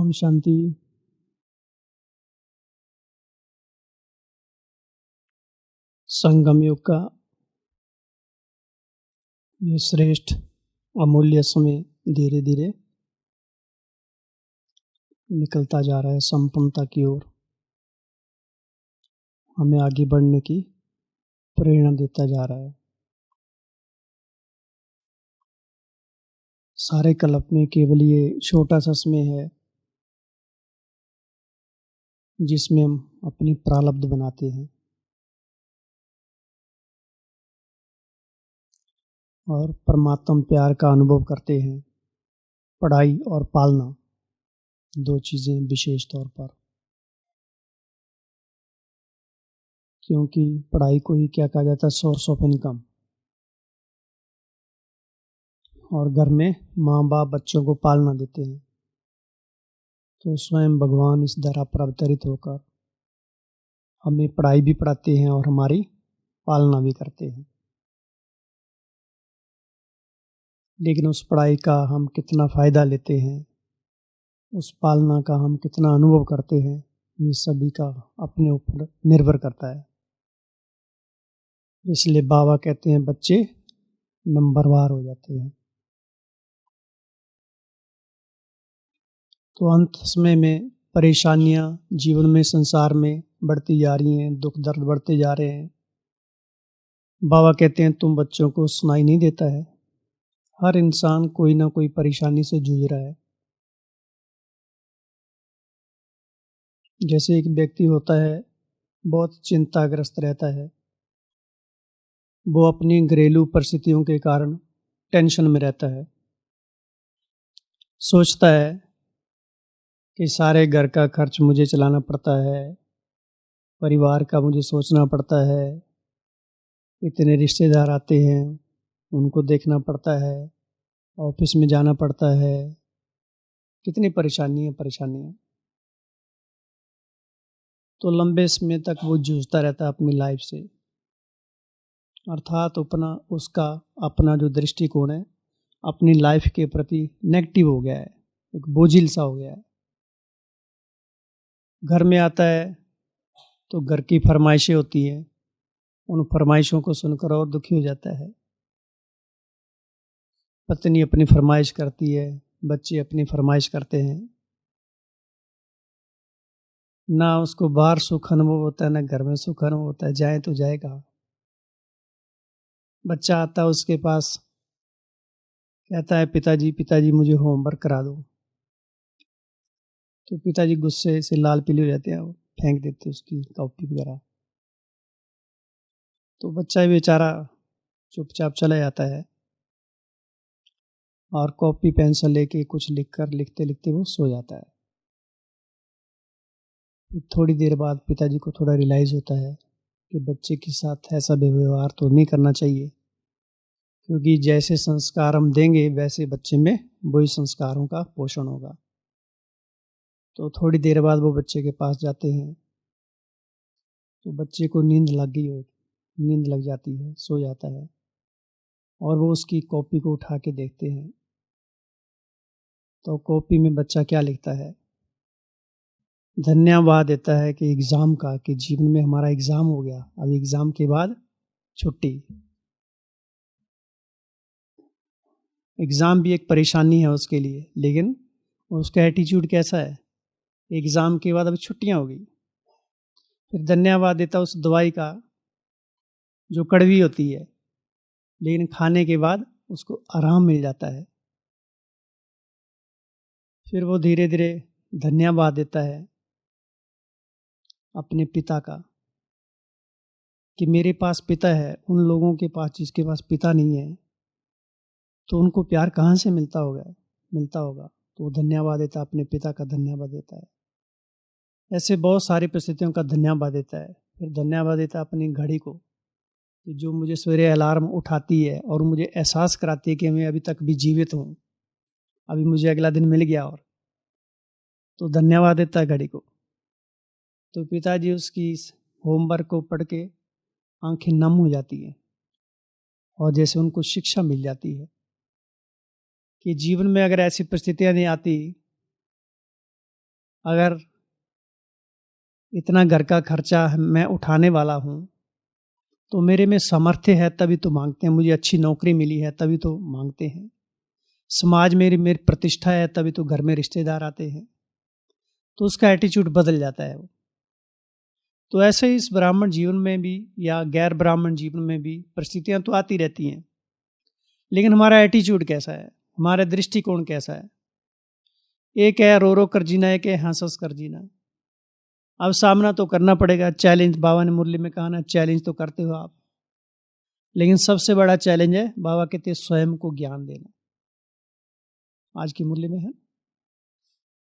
ओम शांति। संगम युग का ये श्रेष्ठ अमूल्य समय धीरे धीरे निकलता जा रहा है संपन्नता की ओर, हमें आगे बढ़ने की प्रेरणा देता जा रहा है। सारे कल्प में केवल ये छोटा सा समय है जिसमें हम अपनी प्रारब्ध बनाते हैं और परमात्मा प्यार का अनुभव करते हैं। पढ़ाई और पालना दो चीज़ें विशेष तौर पर, क्योंकि पढ़ाई को ही क्या कहा जाता है, सोर्स ऑफ इनकम। और घर में माँ बाप बच्चों को पालना देते हैं, तो स्वयं भगवान इस धरा पर अवतरित होकर हमें पढ़ाई भी पढ़ाते हैं और हमारी पालना भी करते हैं। लेकिन उस पढ़ाई का हम कितना फ़ायदा लेते हैं, उस पालना का हम कितना अनुभव करते हैं, ये सभी का अपने ऊपर निर्भर करता है। इसलिए बाबा कहते हैं बच्चे नंबरवार हो जाते हैं। तो अंत समय में परेशानियां जीवन में संसार में बढ़ती जा रही हैं, दुख दर्द बढ़ते जा रहे हैं। बाबा कहते हैं तुम बच्चों को सुनाई नहीं देता है, हर इंसान कोई ना कोई परेशानी से जूझ रहा है। जैसे एक व्यक्ति होता है बहुत चिंताग्रस्त रहता है, वो अपनी घरेलू परिस्थितियों के कारण टेंशन में रहता है, सोचता है कि सारे घर का खर्च मुझे चलाना पड़ता है, परिवार का मुझे सोचना पड़ता है, इतने रिश्तेदार आते हैं उनको देखना पड़ता है, ऑफिस में जाना पड़ता है, कितनी परेशानियाँ। तो लंबे समय तक वो जूझता रहता है अपनी लाइफ से, अर्थात उसका अपना जो दृष्टिकोण है अपनी लाइफ के प्रति नेगेटिव हो गया है, एक बोझिल सा हो गया है। घर में आता है तो घर की फरमाइशें होती हैं, उन फरमाइशों को सुनकर और दुखी हो जाता है। पत्नी अपनी फरमाइश करती है, बच्चे अपनी फरमाइश करते हैं, ना उसको बाहर सुख अनुभव होता है ना घर में सुख अनुभव होता है। जाए तो जाए कहाँ। बच्चा आता है उसके पास, कहता है पिताजी मुझे होमवर्क करा दो, तो पिताजी गुस्से से लाल पीले हो जाते हैं, वो फेंक देते उसकी कॉपी वगैरह। तो बच्चा बेचारा चुपचाप चला जाता है और कॉपी पेंसिल लेके कुछ लिखते लिखते वो सो जाता है। थोड़ी देर बाद पिताजी को थोड़ा रियलाइज़ होता है कि बच्चे के साथ ऐसा व्यवहार तो नहीं करना चाहिए, क्योंकि जैसे संस्कार हम देंगे वैसे बच्चे में वही संस्कारों का पोषण होगा। तो थोड़ी देर बाद वो बच्चे के पास जाते हैं, तो बच्चे को नींद लग जाती है, सो जाता है, और वो उसकी कॉपी को उठा के देखते हैं। तो कॉपी में बच्चा क्या लिखता है, धन्यवाद देता है कि एग्ज़ाम का, कि जीवन में हमारा एग्ज़ाम हो गया, अब एग्ज़ाम के बाद छुट्टी। एग्ज़ाम भी एक परेशानी है उसके लिए, लेकिन उसका एटीट्यूड कैसा है, एग्ज़ाम के बाद अब छुट्टियां हो गई। फिर धन्यवाद देता उस दवाई का जो कड़वी होती है, लेकिन खाने के बाद उसको आराम मिल जाता है। फिर वो धीरे धीरे धन्यवाद देता है अपने पिता का, कि मेरे पास पिता है, उन लोगों के पास जिसके पास पिता नहीं है तो उनको प्यार कहाँ से मिलता होगा। तो वो धन्यवाद देता, अपने पिता का धन्यवाद देता है। ऐसे बहुत सारी परिस्थितियों का धन्यवाद देता है। फिर धन्यवाद देता है अपनी घड़ी को, कि जो मुझे सवेरे अलार्म उठाती है और मुझे एहसास कराती है कि मैं अभी तक भी जीवित हूँ, अभी मुझे अगला दिन मिल गया। और तो धन्यवाद देता है घड़ी को। तो पिताजी उसकी होमवर्क को पढ़ के आंखें नम हो जाती हैं और जैसे उनको शिक्षा मिल जाती है कि जीवन में अगर ऐसी परिस्थितियां नहीं आती अगर इतना घर का खर्चा मैं उठाने वाला हूँ तो मेरे में सामर्थ्य है तभी तो मांगते हैं, मुझे अच्छी नौकरी मिली है तभी तो मांगते हैं, समाज में मेरी प्रतिष्ठा है तभी तो घर में रिश्तेदार आते हैं, तो उसका एटीट्यूड बदल जाता है वो। तो ऐसे ही इस ब्राह्मण जीवन में भी या गैर ब्राह्मण जीवन में भी परिस्थितियां तो आती रहती हैं, लेकिन हमारा एटीट्यूड कैसा है, हमारा दृष्टिकोण कैसा है। एक है रो रो कर जीना, एक है हंस हंस कर जीना। अब सामना तो करना पड़ेगा, चैलेंज, बाबा ने मुरली में कहा ना, चैलेंज तो करते हो आप, लेकिन सबसे बड़ा चैलेंज है, बाबा कहते हैं, स्वयं को ज्ञान देना। आज की मुरली में है,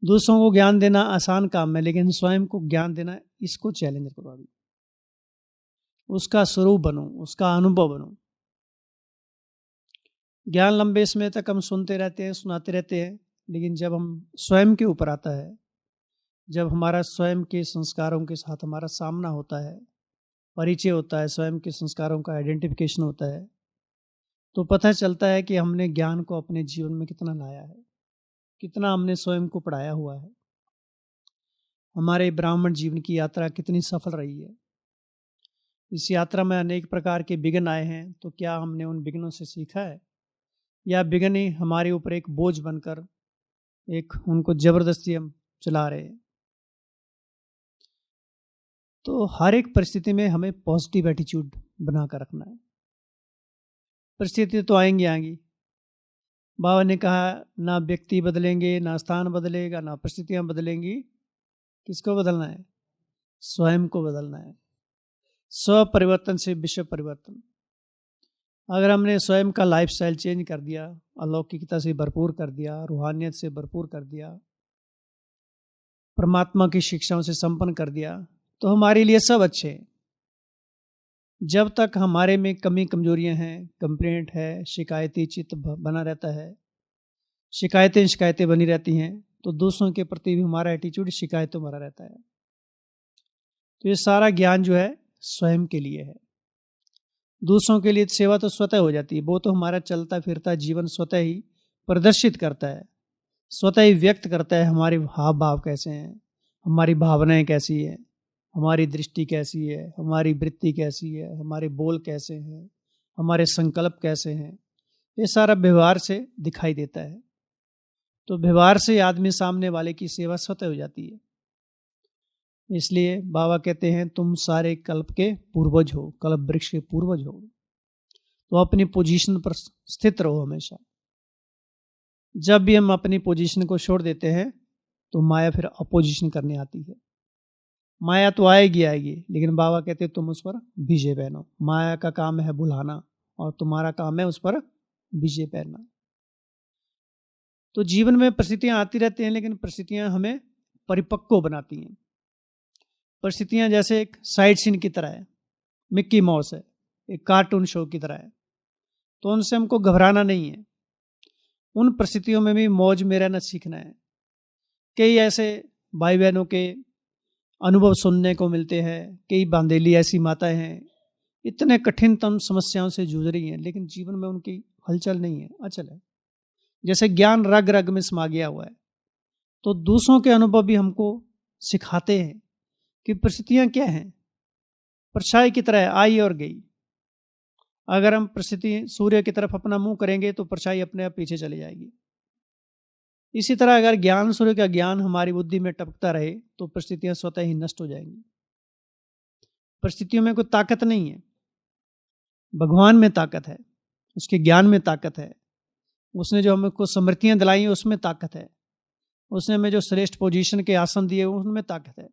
दूसरों को ज्ञान देना आसान काम है, लेकिन स्वयं को ज्ञान देना, इसको चैलेंज करो। अभी उसका स्वरूप बनो, उसका अनुभव बनो। ज्ञान लंबे समय तक हम सुनते रहते हैं, सुनाते रहते हैं, लेकिन जब हम स्वयं के ऊपर आता है, जब हमारा स्वयं के संस्कारों के साथ हमारा सामना होता है, परिचय होता है, स्वयं के संस्कारों का आइडेंटिफिकेशन होता है, तो पता चलता है कि हमने ज्ञान को अपने जीवन में कितना लाया है, कितना हमने स्वयं को पढ़ाया हुआ है, हमारे ब्राह्मण जीवन की यात्रा कितनी सफल रही है। इस यात्रा में अनेक प्रकार के विघ्न आए हैं, तो क्या हमने उन विघ्नों से सीखा है, या विघ्न ही हमारे ऊपर एक बोझ बनकर एक उनको जबरदस्ती हम चला रहे हैं। तो हर एक परिस्थिति में हमें पॉजिटिव एटीट्यूड बनाकर रखना है। परिस्थिति तो आएंगी। बाबा ने कहा, ना व्यक्ति बदलेंगे, ना स्थान बदलेगा, ना परिस्थितियां बदलेंगी, किसको बदलना है? स्वयं को बदलना है। स्व परिवर्तन से विश्व परिवर्तन। अगर हमने स्वयं का लाइफस्टाइल चेंज कर दिया, अलौकिकता से भरपूर कर दिया, रूहानियत से भरपूर कर दिया, परमात्मा की शिक्षाओं से संपन्न कर दिया, तो हमारे लिए सब अच्छे हैं। जब तक हमारे में कमी कमजोरियां हैं, कंप्लेंट है, शिकायती चित्त बना रहता है, शिकायतें बनी रहती हैं, तो दूसरों के प्रति भी हमारा एटीट्यूड शिकायतों भरा रहता है। तो ये सारा ज्ञान जो है स्वयं के लिए है। दूसरों के लिए सेवा तो स्वतः हो जाती है, वो तो हमारा चलता फिरता जीवन स्वतः ही प्रदर्शित करता है, स्वतः ही व्यक्त करता है हमारे हाव भाव कैसे हैं, हमारी भावनाएं कैसी है, हमारी दृष्टि कैसी है, हमारी वृत्ति कैसी है, हमारे बोल कैसे हैं, हमारे संकल्प कैसे हैं, ये सारा व्यवहार से दिखाई देता है। तो व्यवहार से आदमी सामने वाले की सेवा स्वतः हो जाती है। इसलिए बाबा कहते हैं, तुम सारे कल्प के पूर्वज हो, कल्प वृक्ष के पूर्वज हो, तो अपनी पोजीशन पर स्थित रहो हमेशा। जब भी हम अपनी पोजीशन को छोड़ देते हैं तो माया फिर अपोजिशन करने आती है। माया तो आएगी, लेकिन बाबा कहते हैं तुम उस पर विजय पहनो। माया का काम है बुलाना और तुम्हारा काम है उस पर विजय पहनना। तो जीवन में परिस्थितियां आती रहती हैं, लेकिन परिस्थितियां हमें परिपक्व बनाती हैं। परिस्थितियां जैसे एक साइड सीन की तरह है, मिक्की माउस है, एक कार्टून शो की तरह है, तो उनसे हमको घबराना नहीं है। उन परिस्थितियों में भी मौज में रहना सीखना है। कई ऐसे भाई बहनों के अनुभव सुनने को मिलते हैं, कई बांदेली ऐसी माताएं हैं, इतने कठिनतम समस्याओं से जूझ रही हैं, लेकिन जीवन में उनकी हलचल नहीं है, अचल है, जैसे ज्ञान रग रग में समा गया हुआ है। तो दूसरों के अनुभव भी हमको सिखाते हैं कि परिस्थितियां क्या हैं, परछाई की तरह आई और गई। अगर हम परिस्थिति सूर्य की तरफ अपना मुंह करेंगे तो परछाई अपने आप पीछे चली जाएगी। इसी तरह अगर ज्ञान, सूर्य का ज्ञान हमारी बुद्धि में टपकता रहे तो परिस्थितियां स्वतः ही नष्ट हो जाएंगी। परिस्थितियों में कोई ताकत नहीं है, भगवान में ताकत है, उसके ज्ञान में ताकत है, उसने जो हमको समृद्धियां दिलाई हैं उसमें ताकत है, उसने हमें जो श्रेष्ठ पोजीशन के आसन दिए उनमें ताकत है।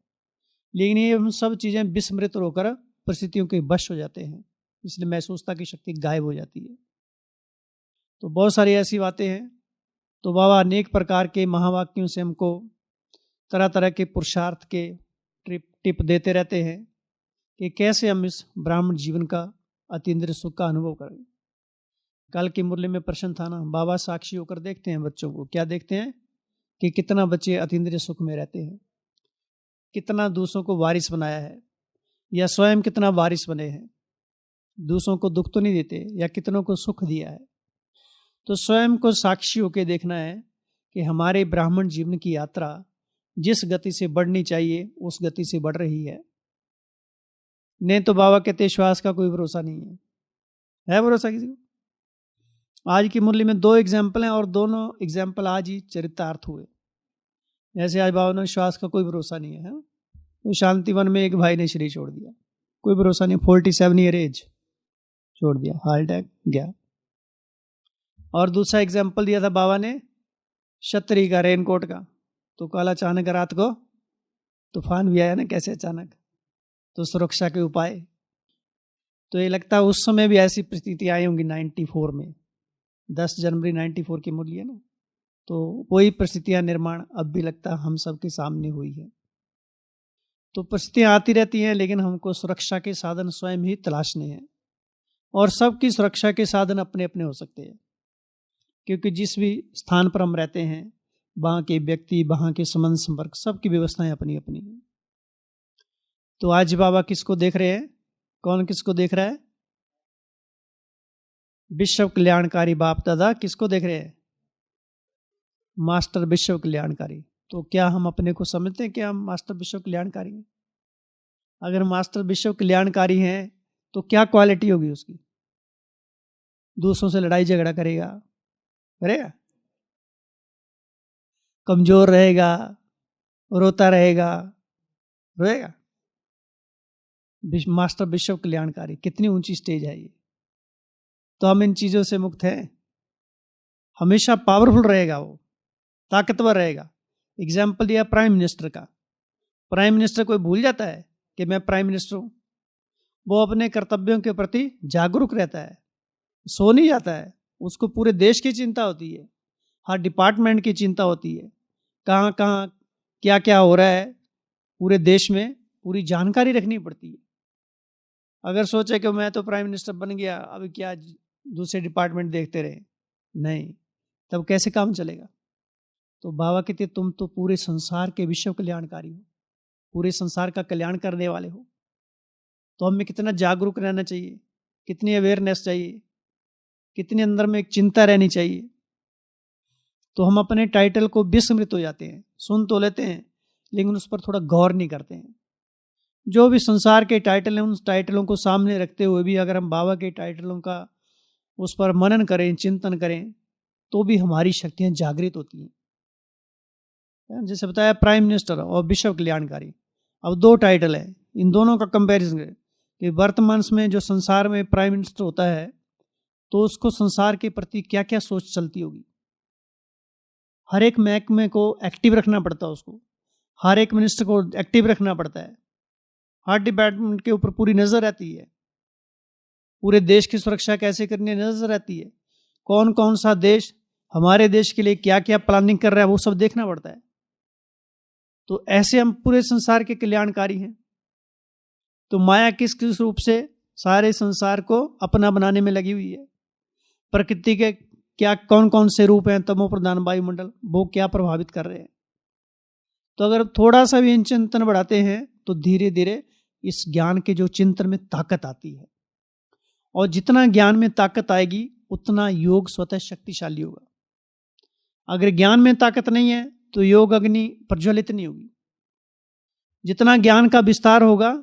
लेकिन ये हम सब चीजें विस्मृत होकर परिस्थितियों के वश हो जाते हैं, इसलिए महसूसता की शक्ति गायब हो जाती है। तो बहुत सारी ऐसी बातें हैं। तो बाबा अनेक प्रकार के महावाक्यों से हमको तरह तरह के पुरुषार्थ के टिप देते रहते हैं कि कैसे हम इस ब्राह्मण जीवन का अतीन्द्रिय सुख का अनुभव करें। कल की मुरली में प्रश्न था ना, बाबा साक्षी होकर देखते हैं बच्चों को, क्या देखते हैं कि कितना बच्चे अतीन्द्रिय सुख में रहते हैं, कितना दूसरों को वारिस बनाया है, या स्वयं कितना वारिस बने हैं, दूसरों को दुख तो नहीं देते, या कितनों को सुख दिया है। तो स्वयं को साक्षी होकर देखना है कि हमारे ब्राह्मण जीवन की यात्रा जिस गति से बढ़नी चाहिए उस गति से बढ़ रही है। नहीं तो बाबा कहते श्वास का कोई भरोसा नहीं है भरोसा किसी को? आज की मुरली में 2 एग्जाम्पल हैं और दोनों एग्जाम्पल आज ही चरितार्थ हुए। जैसे आज बाबा ने श्वास का कोई भरोसा नहीं है, तो शांतिवन में एक भाई ने शरीर छोड़ दिया, कोई भरोसा नहीं, 47 ईयर एज, छोड़ दिया, हार्ट अटैक गया। और दूसरा एग्जाम्पल दिया था बाबा ने छतरी का, रेनकोट का, तो कल अचानक रात को तूफान भी आया ना, कैसे अचानक, तो सुरक्षा के उपाय। तो ये लगता है उस समय भी ऐसी परिस्थिति आई होंगी 94 में, 10 जनवरी 94 की मुरली है ना, तो वही परिस्थितियां निर्माण अब भी लगता हम सबके सामने हुई है। तो परिस्थितियां आती रहती हैं, लेकिन हमको सुरक्षा के साधन स्वयं ही तलाशने हैं। और सबकी सुरक्षा के साधन अपने अपने हो सकते हैं, क्योंकि जिस भी स्थान पर हम रहते हैं वहाँ के व्यक्ति, वहाँ के संबंध संपर्क, सबकी व्यवस्थाएं अपनी अपनी हैं। तो आज बाबा किसको देख रहे हैं? कौन किसको देख रहा है? विश्व कल्याणकारी बाप दादा किसको देख रहे हैं? मास्टर विश्व कल्याणकारी। तो क्या हम अपने को समझते हैं कि हम मास्टर विश्व कल्याणकारी हैं? अगर मास्टर विश्व कल्याणकारी हैं तो क्या क्वालिटी होगी उसकी? दूसरों से लड़ाई झगड़ा करेगा? कमजोर रहेगा, रोता रहेगा, रोएगा? मास्टर विश्व कल्याणकारी, कितनी ऊंची स्टेज है ये। तो हम इन चीजों से मुक्त हैं। हमेशा पावरफुल रहेगा, वो ताकतवर रहेगा। एग्जाम्पल दिया प्राइम मिनिस्टर का। प्राइम मिनिस्टर कोई भूल जाता है कि मैं प्राइम मिनिस्टर हूं? वो अपने कर्तव्यों के प्रति जागरूक रहता है, सो नहीं जाता है। उसको पूरे देश की चिंता होती है, हर डिपार्टमेंट की चिंता होती है, कहाँ कहाँ क्या क्या हो रहा है पूरे देश में, पूरी जानकारी रखनी पड़ती है। अगर सोचे कि मैं तो प्राइम मिनिस्टर बन गया, अब क्या दूसरे डिपार्टमेंट देखते रहे, नहीं, तब कैसे काम चलेगा? तो बाबा कहते तुम तो पूरे संसार के विश्व कल्याणकारी हो, पूरे संसार का कल्याण करने वाले हो। तो हमें कितना जागरूक रहना चाहिए, कितनी अवेयरनेस चाहिए, कितनी अंदर में एक चिंता रहनी चाहिए। तो हम अपने टाइटल को विस्मृत हो जाते हैं, सुन तो लेते हैं लेकिन उस पर थोड़ा गौर नहीं करते हैं। जो भी संसार के टाइटल हैं, उन टाइटलों को सामने रखते हुए भी अगर हम बाबा के टाइटलों का उस पर मनन करें, चिंतन करें, तो भी हमारी शक्तियां जागृत होती हैं। जैसे बताया प्राइम मिनिस्टर और विश्व कल्याणकारी, अब 2 टाइटल है, इन दोनों का कंपैरिजन करें कि वर्तमान में जो संसार में प्राइम मिनिस्टर होता है तो उसको संसार के प्रति क्या क्या सोच चलती होगी। हर एक महकमे को एक्टिव रखना पड़ता है, उसको हर एक मिनिस्टर को एक्टिव रखना पड़ता है, हर डिपार्टमेंट के ऊपर पूरी नजर रहती है, पूरे देश की सुरक्षा कैसे करनी है नजर रहती है, कौन कौन सा देश हमारे देश के लिए क्या क्या प्लानिंग कर रहा है वो सब देखना पड़ता है। तो ऐसे हम पूरे संसार के कल्याणकारी हैं। तो माया किस किस रूप से सारे संसार को अपना बनाने में लगी हुई है। प्रकृति के क्या कौन कौन से रूप हैं, तमो प्रधान वायुमंडल, वो क्या प्रभावित कर रहे हैं। तो अगर थोड़ा सा भी इन चिंतन बढ़ाते हैं तो धीरे धीरे इस ज्ञान के जो चिंतन में ताकत आती है, और जितना ज्ञान में ताकत आएगी उतना योग स्वतः शक्तिशाली होगा। अगर ज्ञान में ताकत नहीं है तो योग अग्नि प्रज्वलित नहीं होगी। जितना ज्ञान का विस्तार होगा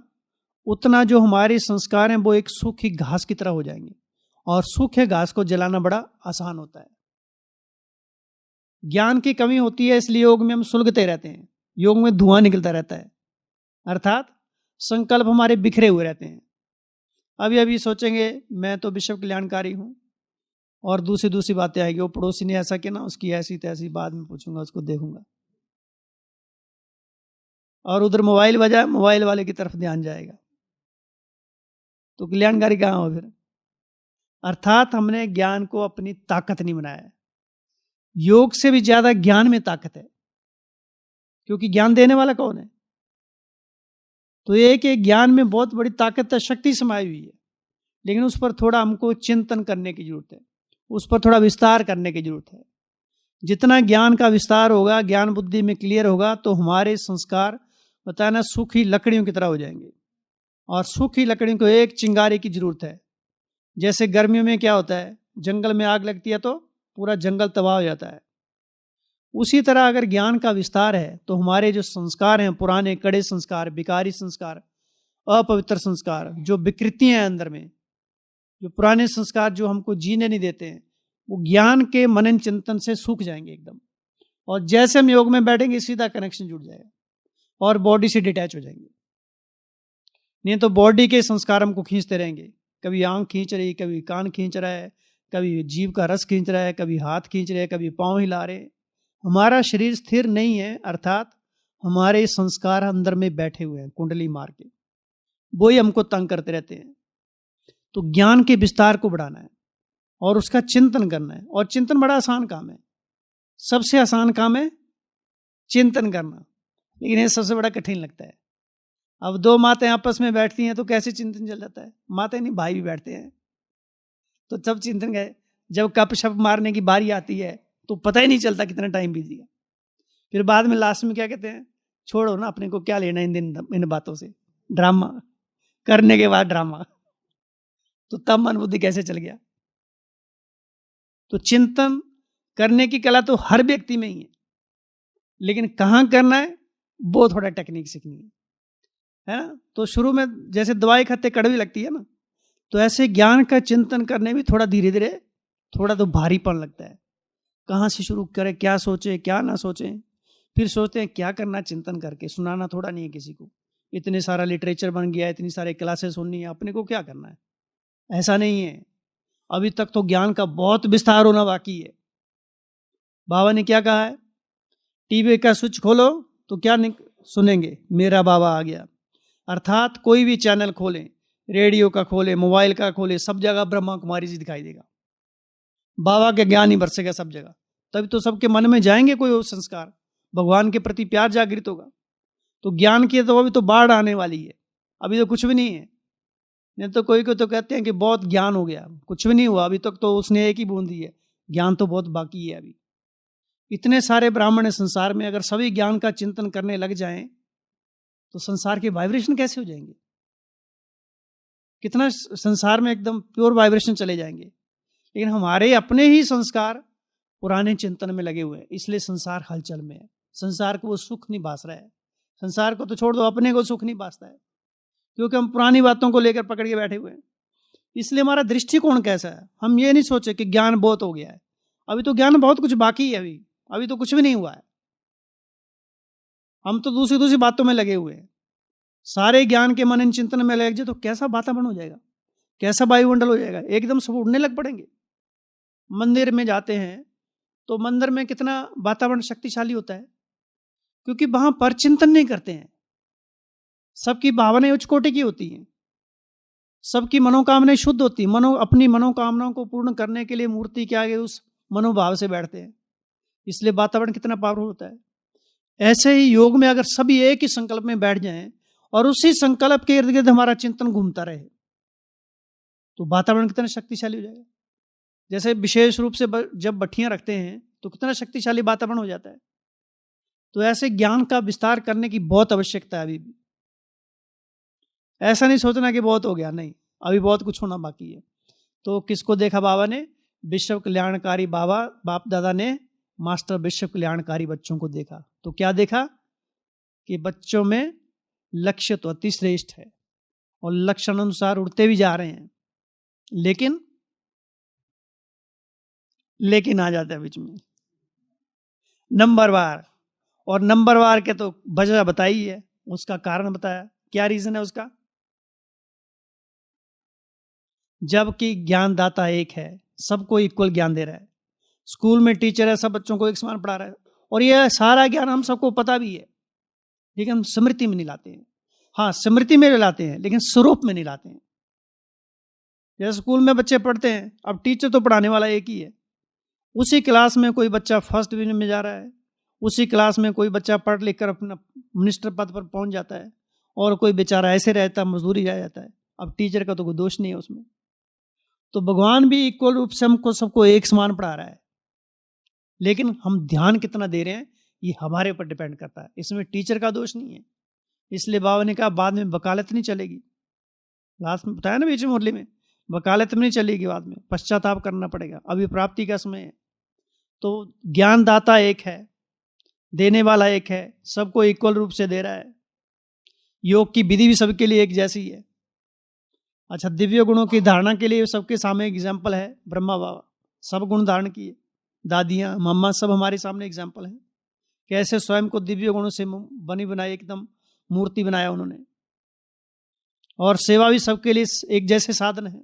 उतना जो हमारे संस्कार हैं वो एक सूखी घास की तरह हो जाएंगे, और सूखे घास को जलाना बड़ा आसान होता है। ज्ञान की कमी होती है, इसलिए योग में हम सुलगते रहते हैं, योग में धुआं निकलता रहता है, अर्थात संकल्प हमारे बिखरे हुए रहते हैं। अभी अभी सोचेंगे मैं तो विश्व कल्याणकारी हूं, और दूसरी बातें आएगी, वो पड़ोसी ने ऐसा किया ना, उसकी ऐसी तैसी, बाद में पूछूंगा, उसको देखूंगा, और उधर मोबाइल बजा, मोबाइल वाले की तरफ ध्यान जाएगा। तो कल्याणकारी कहाँ हो फिर? अर्थात हमने ज्ञान को अपनी ताकत नहीं बनाया। योग से भी ज्यादा ज्ञान में ताकत है, क्योंकि ज्ञान देने वाला कौन है? तो ये कि ज्ञान में बहुत बड़ी ताकत है, शक्ति समाई हुई है, लेकिन उस पर थोड़ा हमको चिंतन करने की जरूरत है, उस पर थोड़ा विस्तार करने की जरूरत है। जितना ज्ञान का विस्तार होगा, ज्ञान बुद्धि में क्लियर होगा, तो हमारे संस्कार बताया ना सूखी लकड़ियों की तरह हो जाएंगे। और सूखी लकड़ियों को एक चिंगारे की जरूरत है। जैसे गर्मियों में क्या होता है, जंगल में आग लगती है तो पूरा जंगल तबाह हो जाता है। उसी तरह अगर ज्ञान का विस्तार है तो हमारे जो संस्कार हैं, पुराने कड़े संस्कार, विकारी संस्कार, अपवित्र संस्कार, जो विकृतियां हैं अंदर में, जो पुराने संस्कार जो हमको जीने नहीं देते हैं, वो ज्ञान के मनन चिंतन से सूख जाएंगे एकदम। और जैसे हम योग में बैठेंगे सीधा कनेक्शन जुड़ जाएगा और बॉडी से डिटैच हो जाएंगे। नहीं तो बॉडी के संस्कार हमको खींचते रहेंगे, कभी आंख खींच रही, कभी कान खींच रहा है, कभी जीभ का रस खींच रहा है, कभी हाथ खींच रहे हैं, कभी पांव हिला रहे। हमारा शरीर स्थिर नहीं है, अर्थात हमारे संस्कार अंदर में बैठे हुए हैं कुंडली मार के, वही हमको तंग करते रहते हैं। तो ज्ञान के विस्तार को बढ़ाना है और उसका चिंतन करना है। और चिंतन बड़ा आसान काम है, सबसे आसान काम है चिंतन करना, लेकिन ये सबसे बड़ा कठिन लगता है। अब दो माताएं आपस में बैठती हैं तो कैसे चिंतन चल जाता है, माताएं नहीं भाई भी बैठते हैं तो सब चिंतन गए। जब कप शप मारने की बारी आती है तो पता ही नहीं चलता कितना टाइम बीत गया। फिर बाद में लास्ट में क्या कहते हैं, छोड़ो ना, अपने को क्या लेना इन बातों से, ड्रामा करने के बाद ड्रामा। तो तब मन बुद्धि कैसे चल गया। तो चिंतन करने की कला तो हर व्यक्ति में ही है, लेकिन कहाँ करना है वो थोड़ा टेक्निक सीखनी है ना। तो शुरू में जैसे दवाई खाते कड़वी लगती है ना, तो ऐसे ज्ञान का चिंतन करने में थोड़ा धीरे धीरे थोड़ा तो भारीपन लगता है। कहाँ से शुरू करें, क्या सोचे क्या ना सोचे, फिर सोचते हैं क्या करना चिंतन करके, सुनाना थोड़ा नहीं है किसी को। इतने सारा लिटरेचर बन गया है, इतनी सारे क्लासेस सुननी है, अपने को क्या करना है, ऐसा नहीं है। अभी तक तो ज्ञान का बहुत विस्तार होना बाकी है। बाबा ने क्या कहा है, टीवी का स्विच खोलो तो क्या सुनेंगे, मेरा बाबा आ गया। अर्थात कोई भी चैनल खोलें, रेडियो का खोले, मोबाइल का खोले, सब जगह ब्रह्मा कुमारी जी दिखाई देगा, बाबा के ज्ञान ही बरसेगा सब जगह। तभी तो सबके मन में जाएंगे कोई संस्कार, भगवान के प्रति प्यार जागृत होगा। तो ज्ञान की तो अभी तो बाढ़ आने वाली है, अभी तो कुछ भी नहीं है। नहीं तो कोई को तो कहते हैं कि बहुत ज्ञान हो गया, कुछ भी नहीं हुआ अभी तक, तो उसने एक ही बूंद दी है, ज्ञान तो बहुत बाकी है अभी। इतने सारे ब्राह्मण है संसार में, अगर सभी ज्ञान का चिंतन करने लग जाएं तो संसार के वाइब्रेशन कैसे हो जाएंगे, कितना संसार में एकदम प्योर वाइब्रेशन चले जाएंगे। लेकिन हमारे अपने ही संस्कार पुराने चिंतन में लगे हुए हैं, इसलिए संसार हलचल में है। संसार को वो सुख नहीं बास रहा है, संसार को तो छोड़ दो, अपने को सुख नहीं बासता है, क्योंकि हम पुरानी बातों को लेकर पकड़ के बैठे हुए हैं। इसलिए हमारा दृष्टिकोण कैसा है, हम ये नहीं सोचे कि ज्ञान बहुत हो गया है, अभी तो ज्ञान बहुत कुछ बाकी है, अभी तो कुछ भी नहीं हुआ है। हम तो दूसरी दूसरी बातों में लगे हुए हैं। सारे ज्ञान के मनन चिंतन में लग जाए तो कैसा वातावरण हो जाएगा, कैसा वायुमंडल हो जाएगा, एकदम सब उड़ने लग पड़ेंगे। मंदिर में जाते हैं तो मंदिर में कितना वातावरण शक्तिशाली होता है, क्योंकि वहां पर चिंतन नहीं करते हैं, सबकी भावनाएं उच्च कोटि की होती हैं, सबकी मनोकामनाएं शुद्ध होती है। अपनी मनोकामनाओं को पूर्ण करने के लिए मूर्ति के आगे उस मनोभाव से बैठते हैं, इसलिए वातावरण कितना पावरफुल होता है। ऐसे ही योग में अगर सभी एक ही संकल्प में बैठ जाएं और उसी संकल्प के इर्द गिर्द हमारा चिंतन घूमता रहे तो वातावरण कितना शक्तिशाली हो जाएगा। जैसे विशेष रूप से जब भट्ठियां रखते हैं तो कितना शक्तिशाली वातावरण हो जाता है। तो ऐसे ज्ञान का विस्तार करने की बहुत आवश्यकता है अभी भी। ऐसा नहीं सोचना कि बहुत हो गया, नहीं, अभी बहुत कुछ होना बाकी है। तो किसको देखा बाबा ने, विश्व कल्याणकारी बाबा बाप दादा ने मास्टर विश्व कल्याणकारी बच्चों को देखा। तो क्या देखा कि बच्चों में लक्ष्य तो अति श्रेष्ठ है और लक्ष्य अनुसार उड़ते भी जा रहे हैं, लेकिन आ जाता है बीच में नंबरवार। और नंबरवार के तो वजह बताई है, उसका कारण बताया, क्या रीजन है उसका। जबकि ज्ञानदाता एक है, सबको इक्वल ज्ञान दे रहा है, स्कूल में टीचर है, सब बच्चों को एक समान पढ़ा रहा है, और यह सारा ज्ञान हम सबको पता भी है, लेकिन हम स्मृति में नहीं लाते हैं। हाँ, स्मृति में लाते हैं लेकिन स्वरूप में नहीं लाते हैं। जैसे स्कूल में बच्चे पढ़ते हैं, अब टीचर तो पढ़ाने वाला एक ही है, उसी क्लास में कोई बच्चा फर्स्ट डिवीजन में जा रहा है, उसी क्लास में कोई बच्चा पढ़ लिख कर अपना मिनिस्टर पद पर पहुंच जाता है, और कोई बेचारा ऐसे रहता है, मजदूरी जा जाता है। अब टीचर का तो कोई दोष नहीं है उसमें। तो भगवान भी इक्वल रूप से हमको सबको एक समान पढ़ा रहा है, लेकिन हम ध्यान कितना दे रहे हैं ये हमारे ऊपर डिपेंड करता है, इसमें टीचर का दोष नहीं है। इसलिए बाबा ने कहा बाद में वकालत नहीं चलेगी, लास्ट में बताया ना बीच में मुरली में, वकालत में नहीं चलेगी, बाद में पश्चाताप करना पड़ेगा, अभी प्राप्ति का समय है। तो ज्ञानदाता एक है, देने वाला एक है, सबको इक्वल रूप से दे रहा है। योग की विधि भी सबके लिए एक जैसी है। अच्छा, दिव्य गुणों की धारणा के लिए सबके सामने एग्जाम्पल है। ब्रह्मा बाबा सब गुण धारण किए, दादियाँ मम्मा सब हमारे सामने एग्जाम्पल है, कैसे स्वयं को दिव्य गुणों से बनी बनाई एकदम मूर्ति बनाया उन्होंने। और सेवा भी सबके लिए एक जैसे साधन है,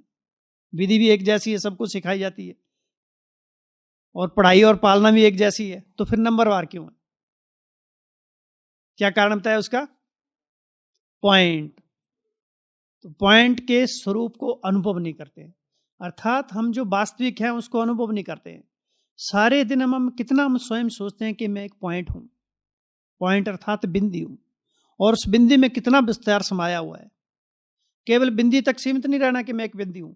विधि भी एक जैसी है, सबको सिखाई जाती है, और पढ़ाई और पालना भी एक जैसी है। तो फिर नंबरवार क्यों है? क्या कारण बताया उसका? पॉइंट। तो पॉइंट के स्वरूप को अनुभव नहीं करते हैं, अर्थात हम जो वास्तविक हैं उसको अनुभव नहीं करते हैं। सारे दिन हम कितना हम स्वयं सोचते हैं कि मैं एक पॉइंट हूं, पॉइंट अर्थात बिंदी हूं, और उस बिंदी में कितना विस्तार समाया हुआ है। केवल बिंदी तक सीमित नहीं रहना कि मैं एक बिंदी हूं,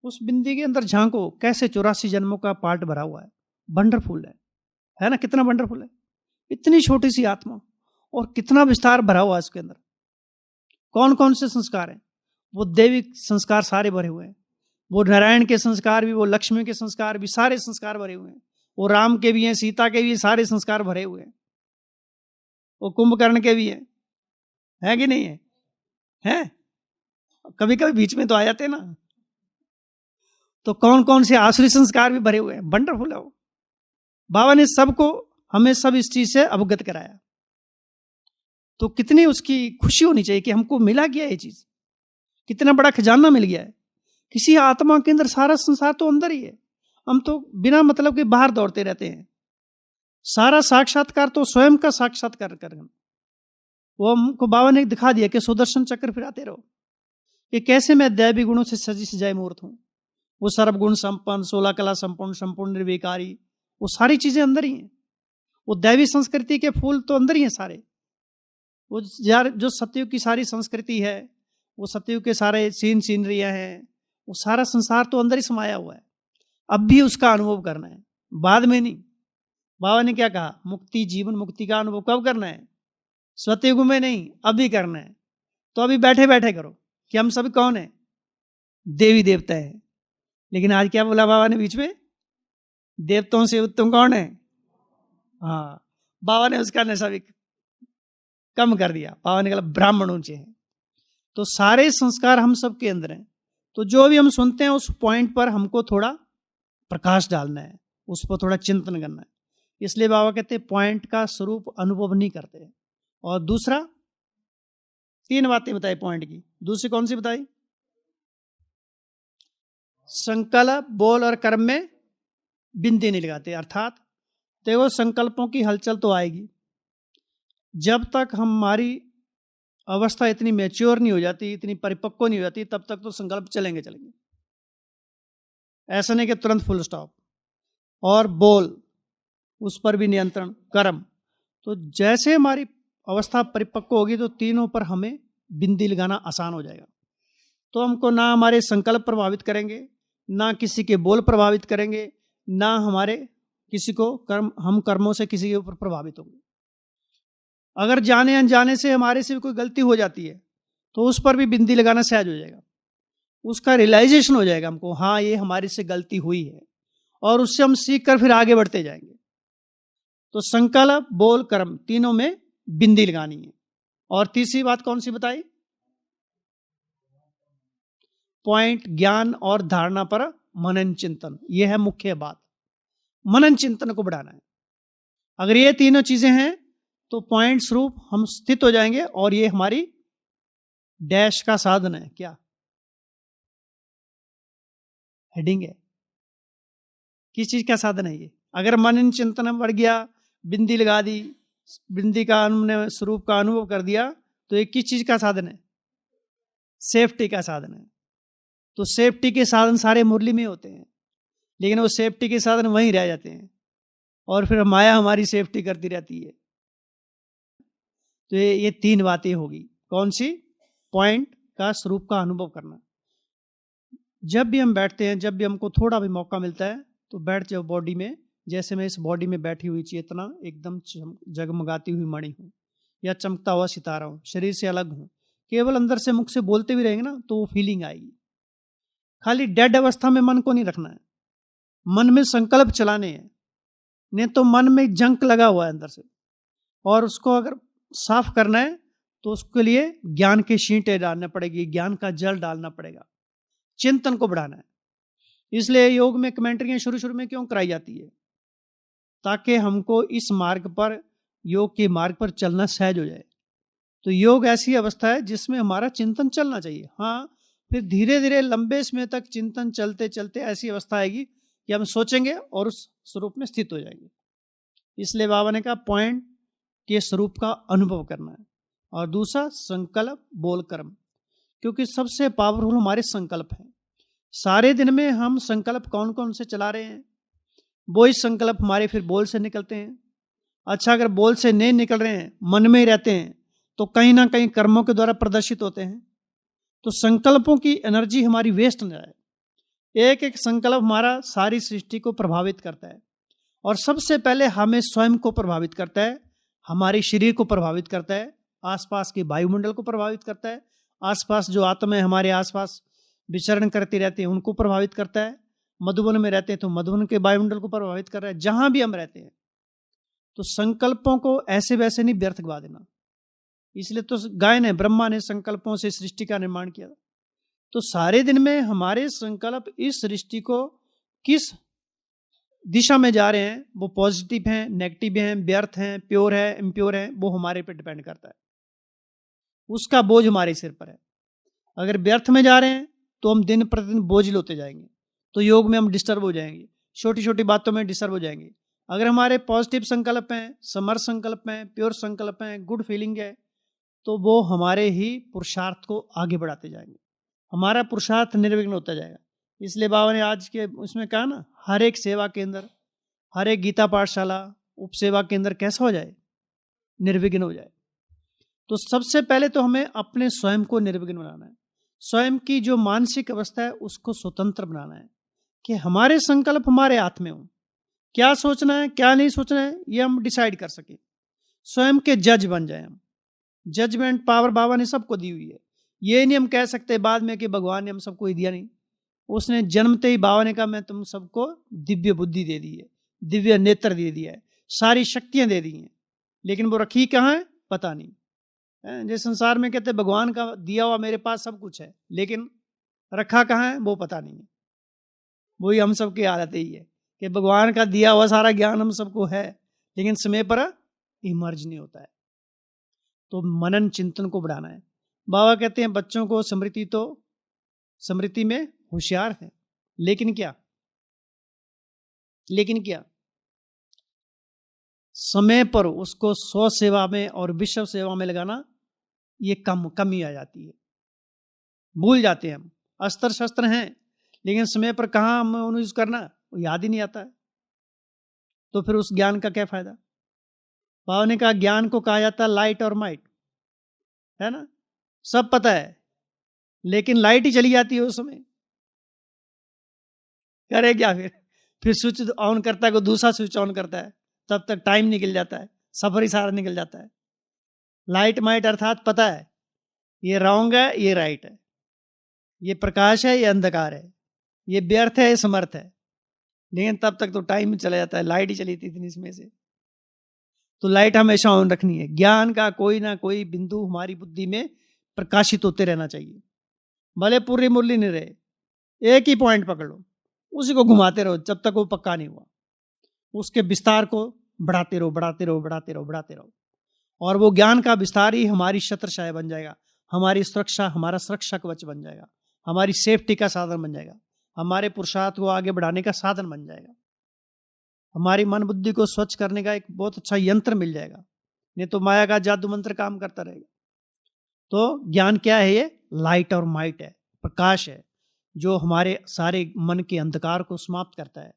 उस बिंदी के अंदर झांको कैसे 84 जन्मों का पार्ट भरा हुआ है। वंडरफुल है ना? कितना वंडरफुल है, इतनी छोटी सी आत्मा और कितना विस्तार भरा हुआ है उसके अंदर। कौन कौन से संस्कार हैं? वो दैविक संस्कार सारे भरे हुए हैं, वो नारायण के संस्कार भी, वो लक्ष्मी के संस्कार भी, सारे संस्कार भरे हुए हैं। वो राम के भी हैं, सीता के भी, सारे संस्कार भरे हुए हैं। वो कुंभकर्ण के भी हैं, है कि नहीं है? हैं? कभी कभी बीच में तो आ जाते हैं ना। तो कौन कौन से आसुरी संस्कार भी भरे हुए हैं। वंडरफुल है वो। बाबा ने सबको, हमें सब इस चीज से अवगत कराया। तो कितनी उसकी खुशी होनी चाहिए कि हमको मिला गया ये चीज, कितना बड़ा खजाना मिल गया है। किसी आत्मा के अंदर सारा संसार तो अंदर ही है, हम तो बिना मतलब के बाहर दौड़ते रहते हैं। सारा साक्षात्कार तो स्वयं का साक्षात्कार कर, वो हमको बाबा ने दिखा दिया कि सुदर्शन चक्र फिराते रहो, कि कैसे मैं दैवी गुणों से सजी सजाई मूर्त हूं। वो सर्वगुण संपन्न, 16 कला संपूर्ण, संपूर्ण निर्विकारी, वो सारी चीजें अंदर ही हैं। वो दैवी संस्कृति के फूल तो अंदर ही हैं सारे। वो जो सतयुग की सारी संस्कृति है, वो सतयुग के सारे सीनरियां हैं, वो सारा संसार तो अंदर ही समाया हुआ है। अब भी उसका अनुभव करना है, बाद में नहीं। बाबा ने क्या कहा? मुक्ति, जीवन मुक्ति का अनुभव कब करना है? सतयुग में नहीं, अभी करना है। तो अभी बैठे बैठे करो कि हम सब कौन है? देवी देवता है। लेकिन आज क्या बोला बाबा ने बीच में? देवताओं से उत्तम कौन है? हाँ, बाबा ने उसका नशा भी कम कर दिया। बाबा ने कहा ब्राह्मण ऊंचे हैं। तो सारे संस्कार हम सब के अंदर हैं। तो जो भी हम सुनते हैं उस पॉइंट पर हमको थोड़ा प्रकाश डालना है, उस पर थोड़ा चिंतन करना है। इसलिए बाबा कहते हैं पॉइंट का स्वरूप अनुभव नहीं करते। और दूसरा, 3 बातें बताई पॉइंट की। दूसरी कौन सी बताई? संकल्प, बोल और कर्म में बिंदी नहीं लगाते। अर्थात देखो, संकल्पों की हलचल तो आएगी, जब तक हमारी अवस्था इतनी मैच्योर नहीं हो जाती, इतनी परिपक्व नहीं हो जाती, तब तक तो संकल्प चलेंगे। ऐसा नहीं कि तुरंत फुल स्टॉप। और बोल, उस पर भी नियंत्रण। कर्म, तो जैसे हमारी अवस्था परिपक्व होगी तो तीनों पर हमें बिंदी लगाना आसान हो जाएगा। तो हमको ना हमारे संकल्प प्रभावित करेंगे, ना किसी के बोल प्रभावित करेंगे, ना हमारे किसी को हम कर्मों से किसी के ऊपर प्रभावित होंगे। अगर जाने अनजाने से हमारे से कोई गलती हो जाती है तो उस पर भी बिंदी लगाना सहज हो जाएगा। उसका रियलाइजेशन हो जाएगा हमको, हाँ ये हमारे से गलती हुई है, और उससे हम सीख कर फिर आगे बढ़ते जाएंगे। तो संकल्प, बोल, कर्म, तीनों में बिंदी लगानी है। और तीसरी बात कौन सी बताई? पॉइंट, ज्ञान और धारणा पर मनन चिंतन। यह है मुख्य बात। मनन चिंतन को बढ़ाना है। अगर ये तीनों चीजें हैं तो पॉइंट स्वरूप हम स्थित हो जाएंगे, और ये हमारी डैश का साधन है। क्या हेडिंग है? किस चीज का साधन है ये? अगर मनन चिंतन बढ़ गया, बिंदी लगा दी, बिंदी का हमने स्वरूप का अनुभव कर दिया, तो ये किस चीज का साधन है? सेफ्टी का साधन है। तो सेफ्टी के साधन सारे मुरली में होते हैं, लेकिन वो सेफ्टी के साधन वहीं रह जाते हैं, और फिर माया हमारी सेफ्टी करती रहती है। तो ये 3 बातें होगी। कौन सी? पॉइंट का स्वरूप का अनुभव करना। जब भी हम बैठते हैं, जब भी हमको थोड़ा भी मौका मिलता है, तो बैठ जाओ बॉडी में। जैसे मैं इस बॉडी में बैठी हुई चेतना एकदम जगमगाती हुई मणि हूँ, या चमकता हुआ सितारा हूँ, शरीर से अलग हूँ। केवल अंदर से मुख से बोलते भी रहेंगे ना, तो वो फीलिंग आएगी। खाली डेड अवस्था में मन को नहीं रखना है, मन में संकल्प चलाने हैं। नहीं तो मन में जंक लगा हुआ है अंदर से, और उसको अगर साफ करना है तो उसके लिए ज्ञान के छींटे डालना पड़ेगी, ज्ञान का जल डालना पड़ेगा, चिंतन को बढ़ाना है। इसलिए योग में कमेंट्रियां शुरू शुरू में क्यों कराई जाती है? ताकि हमको इस मार्ग पर, योग के मार्ग पर चलना सहज हो जाए। तो योग ऐसी अवस्था है जिसमें हमारा चिंतन चलना चाहिए। हाँ, फिर धीरे धीरे लंबे समय तक चिंतन चलते चलते ऐसी अवस्था आएगी कि हम सोचेंगे और उस स्वरूप में स्थित हो जाएंगे। इसलिए बाबा ने कहा पॉइंट के स्वरूप का अनुभव करना है। और दूसरा संकल्प बोल कर्म, क्योंकि सबसे पावरफुल हमारे संकल्प हैं। सारे दिन में हम संकल्प कौन कौन से चला रहे हैं, वो ही संकल्प हमारे फिर बोल से निकलते हैं। अच्छा, अगर बोल से नहीं निकल रहे हैं, मन में ही रहते हैं, तो कहीं ना कहीं कर्मों के द्वारा प्रदर्शित होते हैं। तो संकल्पों की एनर्जी हमारी वेस्ट न जाए। एक एक संकल्प हमारा सारी सृष्टि को प्रभावित करता है, और सबसे पहले हमें स्वयं को प्रभावित करता है, हमारे शरीर को प्रभावित करता है, आसपास के वायुमंडल को प्रभावित करता है, आसपास जो आत्माएं हमारे आसपास विचरण करती रहती हैं उनको प्रभावित करता है, मधुबन में रहते हैं तो मधुबन के वायुमंडल को प्रभावित कर रहा है, जहां भी हम रहते हैं। तो संकल्पों को ऐसे वैसे नहीं व्यर्थ गवा देना। इसलिए तो गाय ने, ब्रह्मा ने संकल्पों से सृष्टि का निर्माण किया। तो सारे दिन में हमारे संकल्प इस सृष्टि को किस दिशा में जा रहे हैं, वो पॉजिटिव हैं, नेगेटिव हैं, व्यर्थ हैं, प्योर है, इम्प्योर है, वो हमारे पे डिपेंड करता है। उसका बोझ हमारे सिर पर है। अगर व्यर्थ में जा रहे हैं तो हम दिन प्रतिदिन बोझ होते जाएंगे, तो योग में हम डिस्टर्ब हो जाएंगे, छोटी छोटी बातों में डिस्टर्ब हो जाएंगे। अगर हमारे पॉजिटिव संकल्प हैं, समर्थ संकल्प हैं, प्योर संकल्प हैं, गुड फीलिंग है, तो वो हमारे ही पुरुषार्थ को आगे बढ़ाते जाएंगे, हमारा पुरुषार्थ निर्विघ्न होता जाएगा। इसलिए बाबा ने आज के उसमें कहा ना, हर एक सेवा केंद्र, हर एक गीता पाठशाला, उपसेवा केंद्र कैसा हो जाए, निर्विघ्न हो जाए। तो सबसे पहले तो हमें अपने स्वयं को निर्विघ्न बनाना है। स्वयं की जो मानसिक अवस्था है उसको स्वतंत्र बनाना है, कि हमारे संकल्प हमारे हाथ में हो, क्या सोचना है क्या नहीं सोचना है ये हम डिसाइड कर सके, स्वयं के जज बन जाए हम। जजमेंट पावर बाबा ने सबको दी हुई है। ये नहीं हम कह सकते बाद में कि भगवान ने हम सबको ही दिया, नहीं। उसने जन्मते ही बाबा ने कहा मैं तुम सबको दिव्य बुद्धि दे दी है, दिव्य नेत्र दे दिया है, सारी शक्तियां दे दी हैं, लेकिन वो रखी कहाँ है पता नहीं। जिस संसार में कहते भगवान का दिया हुआ मेरे पास सब कुछ है, लेकिन रखा कहाँ है वो पता नहीं है। वही हम सबकी हालत यही है कि भगवान का दिया हुआ सारा ज्ञान हम सबको है, लेकिन समय पर इमर्ज नहीं होता है। तो मनन चिंतन को बढ़ाना है। बाबा कहते हैं बच्चों को स्मृति में होशियार है, लेकिन क्या समय पर उसको स्व सेवा में और विश्व सेवा में लगाना, ये कमी आ जाती है। भूल जाते हैं हम, अस्त्र शस्त्र हैं, लेकिन समय पर कहाँ हम उन्हें यूज करना वो याद ही नहीं आता है। तो फिर उस ज्ञान का क्या फायदा? बाबा ने कहा ज्ञान को कहा जाता है लाइट और माइट, है ना, सब पता है, लेकिन लाइट ही चली जाती है उस समय, करे क्या फिर स्विच ऑन करता है को दूसरा स्विच ऑन करता है, तब तक टाइम निकल जाता है, सफर ही सारा निकल जाता है। लाइट माइट अर्थात पता है ये रॉन्ग है ये राइट है, ये प्रकाश है ये अंधकार है, ये व्यर्थ है ये समर्थ है, लेकिन तब तक तो टाइम चला जाता है, लाइट ही चली थी इतनी इसमें से। तो लाइट हमेशा ऑन रखनी है। ज्ञान का कोई ना कोई बिंदु हमारी बुद्धि में प्रकाशित होते रहना चाहिए, भले पूरी मुरली नहीं रहे, एक ही पॉइंट पकड़ लो, उसी को घुमाते रहो जब तक वो पक्का नहीं हुआ, उसके विस्तार को बढ़ाते रहो बढ़ाते रहो बढ़ाते रहो बढ़ाते रहो, और वो ज्ञान का विस्तार ही हमारी छत्रछाया बन जाएगा, हमारी सुरक्षा, हमारा सुरक्षा कवच बन जाएगा, हमारी सेफ्टी का साधन बन जाएगा, हमारे पुरुषार्थ को आगे बढ़ाने का साधन बन जाएगा, हमारी मन बुद्धि को स्वच्छ करने का एक बहुत अच्छा यंत्र मिल जाएगा। नहीं तो माया का जादू मंत्र काम करता रहेगा। तो ज्ञान क्या है? ये लाइट और माइट है, प्रकाश है, जो हमारे सारे मन के अंधकार को समाप्त करता है।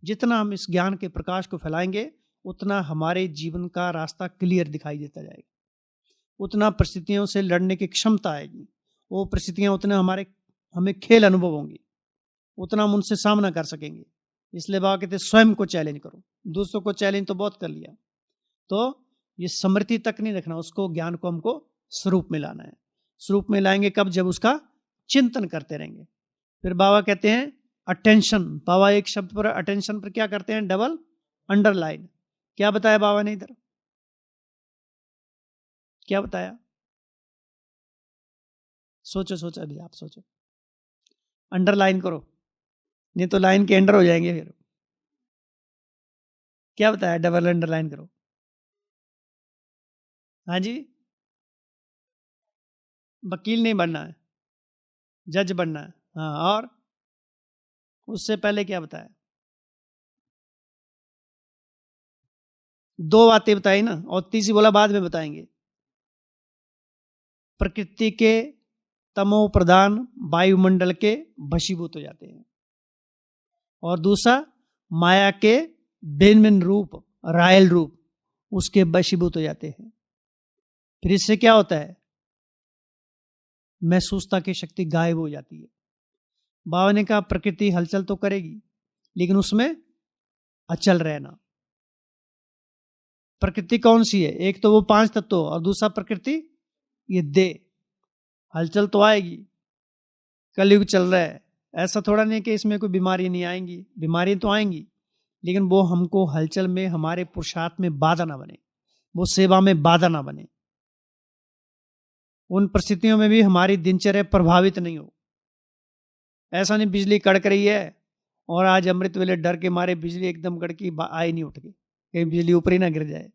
जितना हम इस ज्ञान के प्रकाश को फैलाएंगे उतना हमारे जीवन का रास्ता क्लियर दिखाई देता जाएगा, उतना परिस्थितियों से लड़ने की क्षमता आएगी, वो परिस्थितियां उतने हमें खेल अनुभव होंगी, उतना हम उनसे सामना कर सकेंगे। इसलिए बाबा कहते स्वयं को चैलेंज करो, दूसरों को चैलेंज तो बहुत कर लिया, तो ये स्मृति तक नहीं रखना, उसको ज्ञान को हमको स्वरूप में लाना है। स्वरूप में लाएंगे कब? जब उसका चिंतन करते रहेंगे। फिर बाबा कहते हैं अटेंशन। बाबा एक शब्द पर अटेंशन पर क्या करते हैं? Double underline. क्या बताया बाबा ने इधर? क्या बताया? सोचो सोचो, अभी आप सोचो, अंडरलाइन करो, नहीं तो लाइन के अंडर हो जाएंगे फिर। क्या बताया? डबल अंडरलाइन करो। हाँ जी, वकील नहीं बनना है, जज बनना है। हाँ, और उससे पहले क्या बताया? दो बातें बताई ना, और तीसरी बोला बाद में बताएंगे। प्रकृति के तमो प्रधान वायुमंडल के भशीभूत हो जाते हैं, और दूसरा माया के भिन्न भिन्न रूप, रायल रूप, उसके वशीभूत हो जाते हैं। फिर इससे क्या होता है? महसूसता की शक्ति गायब हो जाती है। बाबा ने कहा प्रकृति हलचल तो करेगी, लेकिन उसमें अचल रहना। प्रकृति कौन सी है? एक तो वो पांच तत्व, और दूसरा प्रकृति ये दे। हलचल तो आएगी, कलयुग चल रहा है, ऐसा थोड़ा नहीं कि इसमें कोई बीमारी नहीं आएंगी, बीमारी तो आएंगी, लेकिन वो हमको हलचल में, हमारे पुरुषार्थ में बाधा ना बने, वो सेवा में बाधा ना बने, उन परिस्थितियों में भी हमारी दिनचर्या प्रभावित नहीं हो। ऐसा नहीं बिजली कड़क रही है और आज अमृत वेले डर के मारे बिजली एकदम कड़की आई नहीं, उठ के कहीं बिजली ऊपर ही ना गिर जाए।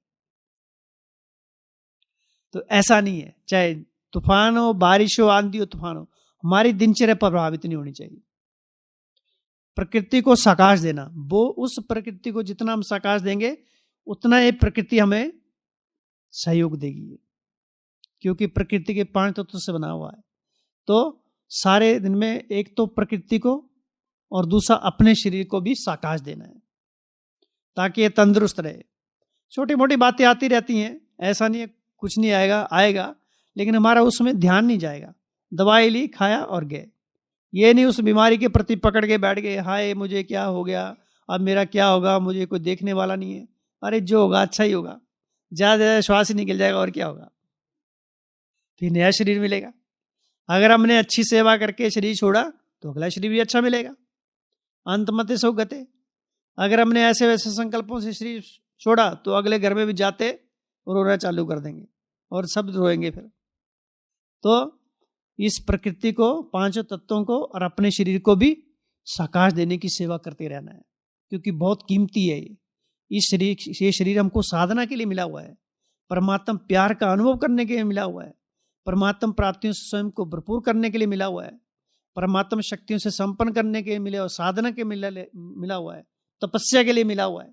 तो ऐसा नहीं है, चाहे तूफान हो, बारिश हो, आंधी हो, तूफान हो, हमारी दिनचर्या प्रभावित नहीं होनी चाहिए। प्रकृति को साकाश देना, वो उस प्रकृति को जितना हम साकाश देंगे उतना ये प्रकृति हमें सहयोग देगी, क्योंकि प्रकृति के पांच तत्व से बना हुआ है। तो सारे दिन में एक तो प्रकृति को और दूसरा अपने शरीर को भी साकाश देना है, ताकि ये तंदुरुस्त रहे। छोटी मोटी बातें आती रहती हैं, ऐसा नहीं है कुछ नहीं आएगा, आएगा, लेकिन हमारा उसमें ध्यान नहीं जाएगा। दवाई ली, खाया और गए, ये नहीं उस बीमारी के प्रति पकड़ के बैठ गए, हाय मुझे क्या हो गया, अब मेरा क्या होगा, मुझे कोई देखने वाला नहीं है। अरे जो होगा अच्छा ही होगा, ज्यादा ज्यादा श्वास ही निकल जाएगा, और क्या होगा, फिर नया शरीर मिलेगा। अगर हमने अच्छी सेवा करके शरीर छोड़ा तो अगला शरीर भी अच्छा मिलेगा। अंत मते सो गते, अगर हमने ऐसे वैसे संकल्पों से शरीर छोड़ा तो अगले घर में भी जाते और रोना चालू कर देंगे, और सब रोएंगे फिर। तो इस प्रकृति को, पांचों तत्वों को और अपने शरीर को भी साकाश देने की सेवा करते रहना है, क्योंकि बहुत कीमती है ये शरीर हमको साधना के लिए मिला हुआ है, परमात्मा प्यार का अनुभव करने के लिए मिला हुआ है, परमात्मा प्राप्तियों से स्वयं को भरपूर करने के लिए मिला हुआ है, परमात्मा शक्तियों से संपन्न करने के लिए मिले और साधना के मिला हुआ है, तपस्या के लिए मिला हुआ है।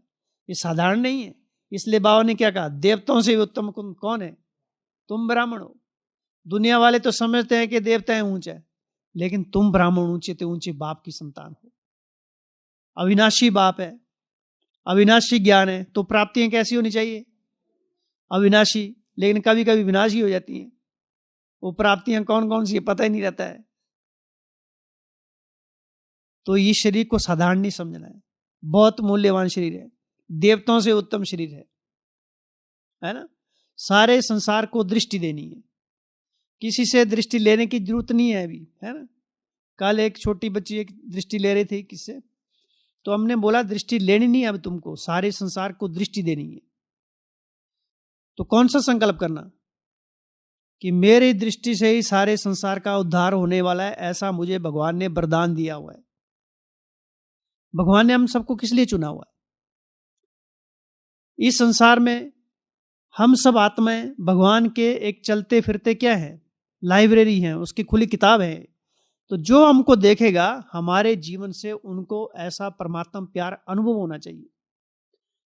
ये साधारण नहीं है। इसलिए बाबा ने क्या कहा, देवताओं से भी उत्तम कौन है? तुम ब्राह्मण हो। दुनिया वाले तो समझते हैं कि देवता है ऊंचा, लेकिन तुम ब्राह्मण ऊंचे ते ऊंचे बाप की संतान हो। अविनाशी बाप है, अविनाशी ज्ञान है, तो प्राप्तियां कैसी होनी चाहिए? अविनाशी, लेकिन कभी कभी विनाशी हो जाती हैं। वो प्राप्तियां कौन कौन सी है पता ही नहीं रहता है। तो ये शरीर को साधारण नहीं समझना है, बहुत मूल्यवान शरीर है, देवताओं से उत्तम शरीर है ना। सारे संसार को दृष्टि देनी है, किसी से दृष्टि लेने की जरूरत नहीं है अभी, है ना। कल एक छोटी बच्ची एक दृष्टि ले रही थी किससे, तो हमने बोला दृष्टि लेनी नहीं है अब तुमको, सारे संसार को दृष्टि देनी है। तो कौन सा संकल्प करना कि मेरी दृष्टि से ही सारे संसार का उद्धार होने वाला है, ऐसा मुझे भगवान ने वरदान दिया हुआ है। भगवान ने हम सबको किस लिए चुना हुआ है? इस संसार में हम सब आत्माएं भगवान के एक चलते फिरते क्या है, लाइब्रेरी हैं, उसकी खुली किताब है। तो जो हमको देखेगा हमारे जीवन से उनको ऐसा परमात्मा प्यार अनुभव होना चाहिए।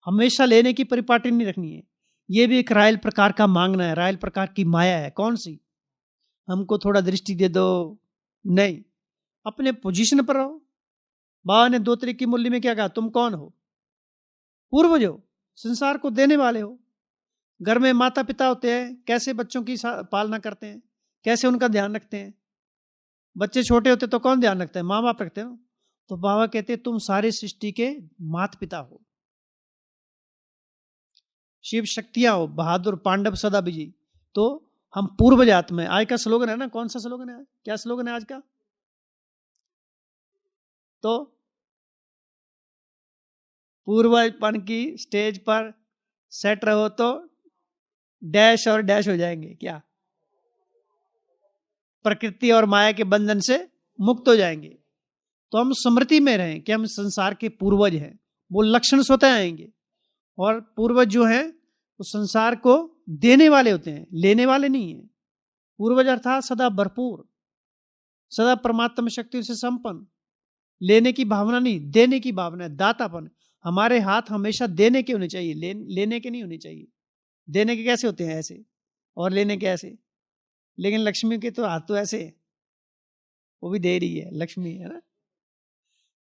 हमेशा लेने की परिपाटी नहीं रखनी है। ये भी एक रायल प्रकार का मांगना है, रायल प्रकार की माया है। कौन सी? हमको थोड़ा दृष्टि दे दो, नहीं, अपने पोजीशन पर रहो। बाबा ने दो तरीके की मूल्य में क्या कहा, तुम कौन हो? पूर्वज हो, संसार को देने वाले हो। घर में माता पिता होते हैं, कैसे बच्चों की पालना करते हैं, कैसे उनका ध्यान रखते हैं। बच्चे छोटे होते तो कौन ध्यान रखते हैं? माँ बाप रखते हो। तो बाबा कहते हैं तुम सारे सृष्टि के माता पिता हो, शिव शक्तियां हो, बहादुर पांडव सदा विजयी। तो हम पूर्वज आत्मा है। आज का स्लोगन है ना, कौन सा स्लोगन है, क्या स्लोगन है आज का? तो पूर्वजपन की स्टेज पर सेट रहो तो डैश और डैश हो जाएंगे। क्या? प्रकृति और माया के बंधन से मुक्त हो जाएंगे। तो हम स्मृति में रहें कि हम संसार के पूर्वज हैं। वो लक्षण स्वतः आएंगे। और पूर्वज जो हैं वो संसार को देने वाले होते हैं, लेने वाले नहीं है। पूर्वज अर्थात सदा भरपूर, सदा परमात्मा शक्ति से संपन्न, लेने की भावना नहीं, देने की भावना, दातापन। हमारे हाथ हमेशा देने के होने चाहिए, लेने के नहीं होने चाहिए। देने के कैसे होते हैं? ऐसे। और लेने के ऐसे। लेकिन लक्ष्मी के तो हाथ तो ऐसे, वो भी दे रही है, लक्ष्मी है ना।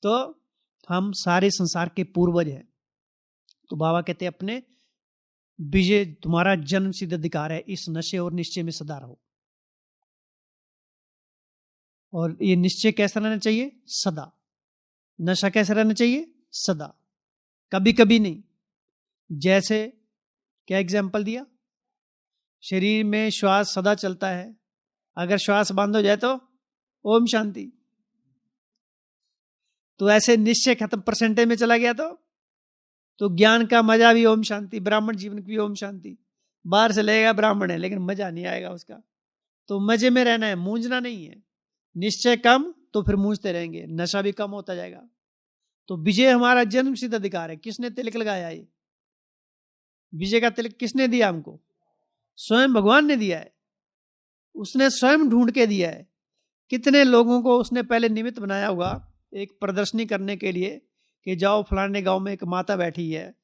तो हम सारे संसार के पूर्वज हैं। तो बाबा कहते हैं अपने विजय, तुम्हारा जन्म सिद्ध अधिकार है, इस नशे और निश्चय में सदा रहो। और ये निश्चय कैसा रहना चाहिए? सदा। नशा कैसा रहना चाहिए? सदा, कभी कभी नहीं। जैसे क्या एग्जाम्पल दिया? शरीर में श्वास सदा चलता है, अगर श्वास बंद हो जाए तो ओम शांति। तो ऐसे निश्चय खत्म, परसेंटेज में चला गया तो ज्ञान का मजा भी ओम शांति, ब्राह्मण जीवन की भी ओम शांति। बाहर से लगेगा ब्राह्मण है लेकिन मजा नहीं आएगा उसका। तो मजे में रहना है, मूंझना नहीं है। निश्चय कम तो फिर मूंझते रहेंगे, नशा भी कम होता जाएगा। तो विजय हमारा जन्म सिद्ध अधिकार है। किसने तिलक लगाया? ये विजय का तिलक किसने दिया हमको? स्वयं भगवान ने दिया है। उसने स्वयं ढूंढ के दिया है। कितने लोगों को उसने पहले निमित्त बनाया होगा एक प्रदर्शनी करने के लिए कि जाओ फलाने गांव में एक माता बैठी है।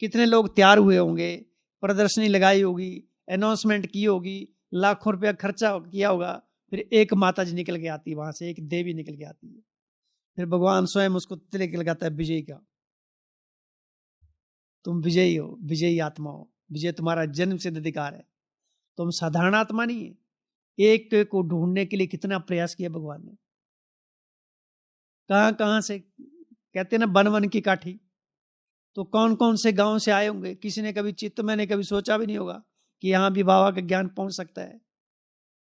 कितने लोग तैयार हुए होंगे, प्रदर्शनी लगाई होगी, अनाउंसमेंट की होगी, लाखों रुपया खर्चा किया होगा, फिर एक माता जी निकल के आती है वहां से, एक देवी निकल के आती है। फिर भगवान स्वयं उसको तिलक लगाता है विजयी का। तुम विजयी हो, विजयी आत्मा हो, विजय तुम्हारा जन्म सिद्ध अधिकार है। तुम साधारण आत्मा नहीं है। एक को ढूंढने के लिए कितना प्रयास किया भगवान ने। कहां कहां से, कहते ना वन वन की काठी। तो कौन कौन से गांव से आए होंगे। किसी ने कभी चित्त मैंने कभी सोचा भी नहीं होगा कि यहां भी बाबा का ज्ञान पहुंच सकता है।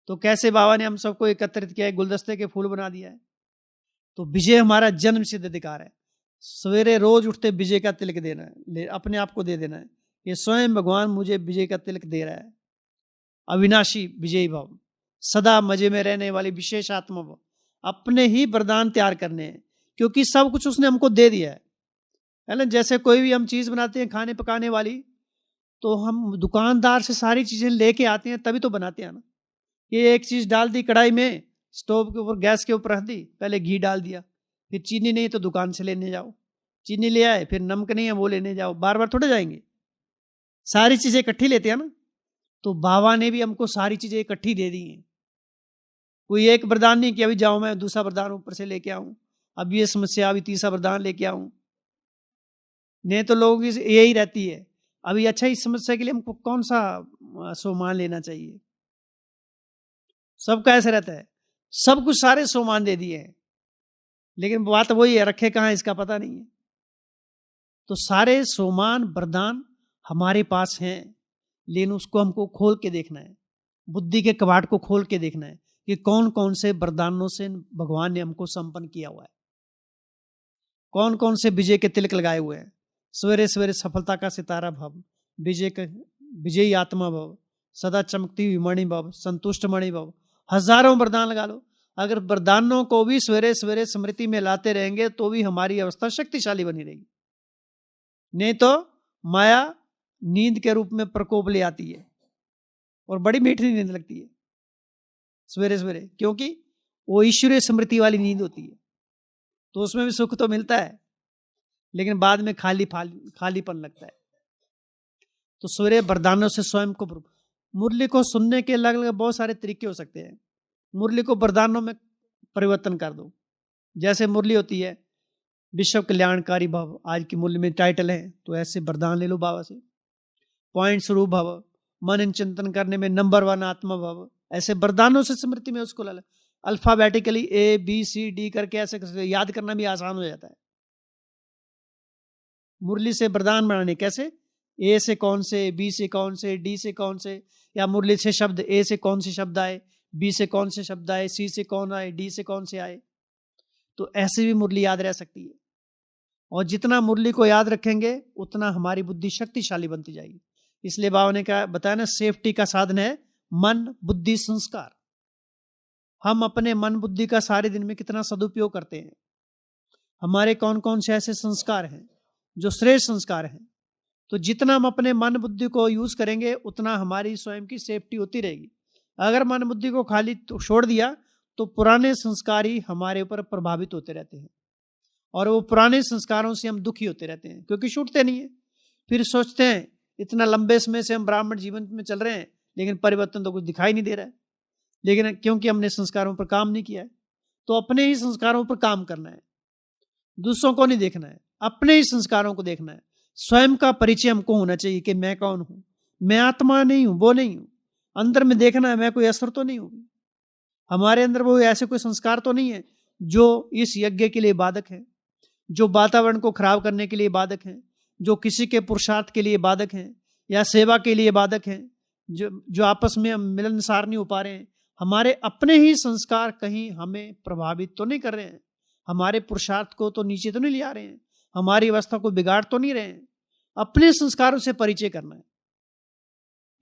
तो कैसे बाबा ने हम सबको एकत्रित किया है, गुलदस्ते के फूल बना दिया है। तो विजय हमारा जन्म सिद्ध अधिकार है। सवेरे रोज उठते विजय का तिलक देना है, अपने आप को दे देना है। ये स्वयं भगवान मुझे विजय का तिलक दे रहा है। अविनाशी विजयी भाव, सदा मजे में रहने वाली विशेष आत्मा भाव। अपने ही वरदान तैयार करने हैं, क्योंकि सब कुछ उसने हमको दे दिया है ना। जैसे कोई भी हम चीज बनाते हैं खाने पकाने वाली, तो हम दुकानदार से सारी चीजें लेके आते हैं तभी तो बनाते हैं ना। ये एक चीज डाल दी कढ़ाई में, स्टोव के ऊपर, गैस के ऊपर रख दी, पहले घी डाल दिया, फिर चीनी नहीं तो दुकान से लेने जाओ, चीनी ले आए, फिर नमक नहीं है वो लेने जाओ, बार बार थोड़े जाएंगे। सारी चीजें इकट्ठी लेते हैं ना। तो बाबा ने भी हमको सारी चीजें इकट्ठी दे दी हैं। कोई एक वरदान नहीं कि अभी जाओ मैं दूसरा वरदान ऊपर से लेके आऊं, अब ये समस्या, अभी तीसरा वरदान लेके आऊं। नहीं तो लोगों की यही रहती है, अभी अच्छा इस समस्या के लिए हमको कौन सा सोमान लेना चाहिए। सबका ऐसा रहता है, सब कुछ सारे सोमान दे दिए हैं, लेकिन बात वही है, रखे कहाँ इसका पता नहीं है। तो सारे सोमान वरदान हमारे पास हैं, लेकिन उसको हमको खोल के देखना है, बुद्धि के कबाड़ को खोल के देखना है कि कौन कौन से वरदानों से भगवान ने हमको संपन्न किया हुआ है, कौन कौन से विजय के तिलक लगाए हुए हैं। सवेरे सवेरे सफलता का सितारा भव, विजय का विजयी आत्मा भव, सदा चमकती हुई मणि भव, संतुष्ट मणि भव। हजारों वरदान लगा लो, अगर वरदानों को भी सवेरे सवेरे स्मृति में लाते रहेंगे तो भी हमारी अवस्था शक्तिशाली बनी रहेगी। नहीं तो माया नींद के रूप में प्रकोप ले आती है और बड़ी मीठी नींद लगती है सवेरे सवेरे, क्योंकि वो ईश्वरीय स्मृति वाली नींद होती है। तो उसमें भी सुख तो मिलता है, लेकिन बाद में खालीपन लगता है। तो सवेरे वरदानों से स्वयं को, मुरली को सुनने के अलग अलग बहुत सारे तरीके हो सकते हैं। मुरली को वरदानों में परिवर्तन कर दो। जैसे मुरली होती है विश्व कल्याणकारी भव, आज की मुरली में टाइटल है, तो ऐसे वरदान ले लो बाबा से। पॉइंट स्वरूप भव, मन चिंतन करने में नंबर 1 आत्मा भव, ऐसे वरदानों से स्मृति में उसको ला। अल्फाबेटिकली ABCD करके ऐसे याद करना भी आसान हो जाता है। मुरली से वरदान बनाने कैसे, A से कौन से, B से कौन से, D से कौन से, या मुरली से शब्द A से कौन से शब्द आए, B से कौन से शब्द आए, C से कौन आए, D से कौन से आए। तो ऐसे भी मुरली याद रह सकती है। और जितना मुरली को याद रखेंगे उतना हमारी बुद्धि शक्तिशाली बनती जाएगी। इसलिए बाबा ने क्या बताया ना, सेफ्टी का साधन है मन, बुद्धि, संस्कार। हम अपने मन बुद्धि का सारे दिन में कितना सदुपयोग करते हैं, हमारे कौन कौन से ऐसे संस्कार हैं जो श्रेष्ठ संस्कार हैं। तो जितना हम अपने मन बुद्धि को यूज करेंगे उतना हमारी स्वयं की सेफ्टी होती रहेगी। अगर मन बुद्धि को खाली तो छोड़ दिया तो पुराने संस्कार ही हमारे ऊपर प्रभावित होते रहते हैं, और वो पुराने संस्कारों से हम दुखी होते रहते हैं, क्योंकि छूटते नहीं है। फिर सोचते हैं इतना लंबे समय से हम ब्राह्मण जीवन में चल रहे हैं लेकिन परिवर्तन तो कुछ दिखाई नहीं दे रहा है, लेकिन क्योंकि हमने संस्कारों पर काम नहीं किया है। तो अपने ही संस्कारों पर काम करना है, दूसरों को नहीं देखना है, अपने ही संस्कारों को देखना है। स्वयं का परिचय हमको होना चाहिए कि मैं कौन हूं, मैं आत्मा नहीं हूं, वो नहीं हूं। अंदर में देखना है मैं कोई असर तो नहीं हूं, हमारे अंदर वो ऐसे कोई संस्कार तो नहीं है जो इस यज्ञ के लिए बाधक है, जो वातावरण को खराब करने के लिए बाधक है, जो किसी के पुरुषार्थ के लिए बाधक हैं या सेवा के लिए बाधक हैं, जो आपस में मिलनसार नहीं हो पा रहे हैं। हमारे अपने ही संस्कार कहीं हमें प्रभावित तो नहीं कर रहे हैं, हमारे पुरुषार्थ को तो नीचे तो नहीं ले आ रहे हैं, हमारी अवस्था को बिगाड़ तो नहीं रहे हैं। अपने संस्कारों से परिचय करना है।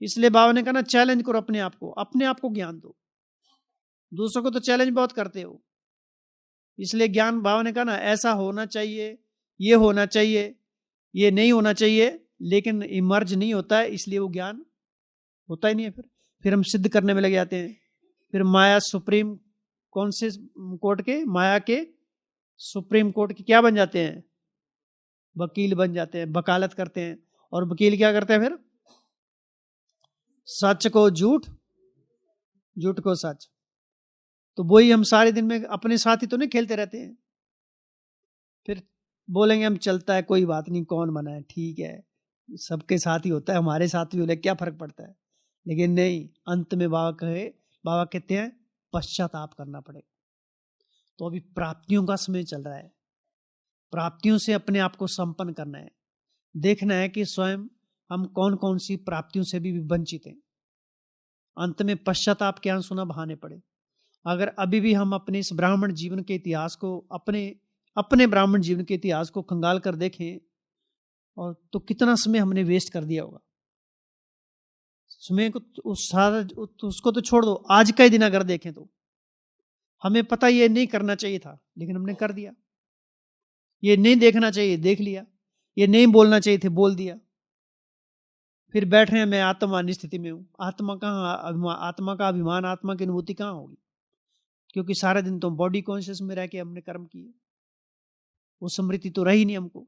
इसलिए बाबा ने कहा ना, चैलेंज करो अपने आप को ज्ञान दो। दूसरों को तो चैलेंज बहुत करते हो, इसलिए ज्ञान बाबा ने कहा ना, ऐसा होना चाहिए, ये होना चाहिए, ये नहीं होना चाहिए, लेकिन इमर्ज नहीं होता है, इसलिए वो ज्ञान होता ही नहीं है। फिर हम सिद्ध करने में लग जाते हैं। फिर माया सुप्रीम, कौन से कोर्ट के, माया के सुप्रीम कोर्ट के क्या बन जाते हैं, वकील बन जाते हैं, वकालत करते हैं। और वकील क्या करते हैं फिर, सच को झूठ, झूठ को सच। तो वही हम सारे दिन में अपने साथ ही तो नहीं खेलते रहते हैं। फिर बोलेंगे हम चलता है, कोई बात नहीं, कौन मना है, ठीक है, सबके साथ ही होता है, हमारे साथ भी बोले क्या फर्क पड़ता है। लेकिन नहीं, अंत में बाबा कहते हैं पश्चाताप करना पड़ेगा। तो अभी प्राप्तियों का समय चल रहा है, प्राप्तियों से अपने आप को संपन्न करना है। देखना है कि स्वयं हम कौन कौन सी प्राप्तियों से भी वंचित हैं। अंत में पश्चाताप के आंसू न बहाने पड़े। अगर अभी भी हम अपने इस ब्राह्मण जीवन के इतिहास को, अपने ब्राह्मण जीवन के इतिहास को खंगाल कर देखें, और तो कितना समय हमने वेस्ट कर दिया होगा। समय को उसको तो छोड़ दो, आज का ही दिन अगर देखें तो हमें पता ये नहीं करना चाहिए था लेकिन हमने कर दिया, ये नहीं देखना चाहिए देख लिया, ये नहीं बोलना चाहिए थे बोल दिया। फिर बैठ रहे हैं मैं आत्मवानी स्थिति में हूं। आत्मा का अभिमान, आत्मा की अनुभूति कहाँ होगी, क्योंकि सारा दिन तो बॉडी कॉन्शियस में रह के हमने कर्म किए, वो स्मृति तो रही नहीं हमको।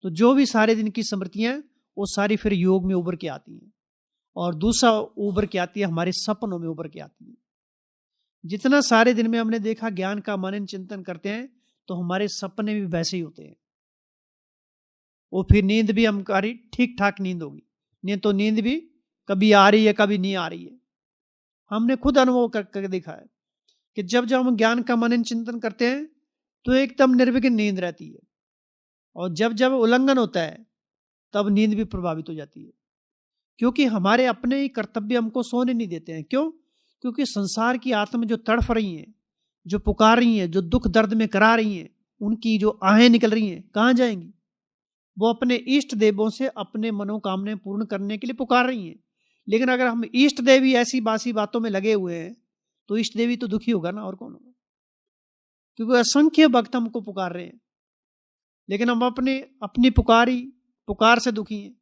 तो जो भी सारे दिन की स्मृतियां वो सारी फिर योग में उभर के आती हैं, और दूसरा उभर के आती है हमारे सपनों में उभर के आती है। जितना सारे दिन में हमने देखा ज्ञान का मनन चिंतन करते हैं तो हमारे सपने भी वैसे ही होते हैं। वो फिर नींद भी हमारी ठीक ठाक नींद होगी, नहीं तो नींद भी कभी आ रही है कभी नहीं आ रही है। हमने खुद अनुभव करके देखा है कि जब जब हम ज्ञान का मनन चिंतन करते हैं तो एकदम निर्विघ्न नींद रहती है, और जब जब उल्लंघन होता है तब नींद भी प्रभावित हो जाती है, क्योंकि हमारे अपने ही कर्तव्य हमको सोने नहीं देते हैं। क्यों? क्योंकि संसार की आत्मा जो तड़फ रही हैं, जो पुकार रही हैं, जो दुख दर्द में करा रही हैं, उनकी जो आहें निकल रही हैं, कहाँ जाएंगी? वो अपने इष्ट देवों से अपने मनोकामनाएं पूर्ण करने के लिए पुकार रही हैं। लेकिन अगर हम इष्ट देवी ऐसी बासी बातों में लगे हुए हैं तो इष्ट देवी तो दुखी होगा ना, और कौन होगा? क्योंकि असंख्य भक्त हमको पुकार रहे हैं, लेकिन हम अपनी पुकार से दुखी हैं,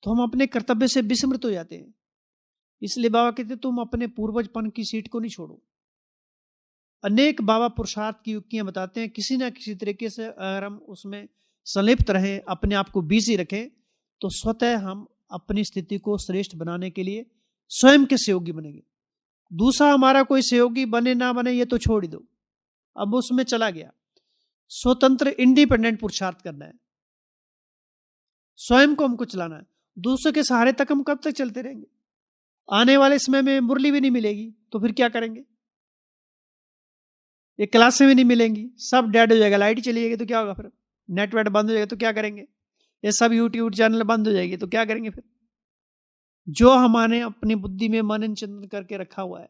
तो हम अपने कर्तव्य से विस्मृत हो जाते हैं। इसलिए बाबा कहते तुम अपने पूर्वजपन की सीट को नहीं छोड़ो। अनेक बाबा पुरुषार्थ की युक्तियां बताते हैं, किसी ना किसी तरीके से अगर हम उसमें संलिप्त रहें, अपने आप को बिजी रखें, तो स्वतः हम अपनी स्थिति को श्रेष्ठ बनाने के लिए स्वयं के सहयोगी बनेंगे। दूसरा हमारा कोई सहयोगी बने ना बने ये तो छोड़ ही दो, अब उसमें चला गया। स्वतंत्र इंडिपेंडेंट पुरुषार्थ करना है, स्वयं को हमको चलाना है। दूसरे के सहारे तक हम कब तक चलते रहेंगे? आने वाले समय में मुरली भी नहीं मिलेगी तो फिर क्या करेंगे? ये क्लासें भी नहीं मिलेंगी, सब डेड हो जाएगा, लाइट ही चली जाएगी तो क्या होगा? फिर नेटवर्क बंद हो जाएगा तो क्या करेंगे? ये सब यूट्यूब चैनल बंद हो जाएगी तो क्या करेंगे? फिर जो हमने अपनी बुद्धि में मनन चिंतन करके रखा हुआ है,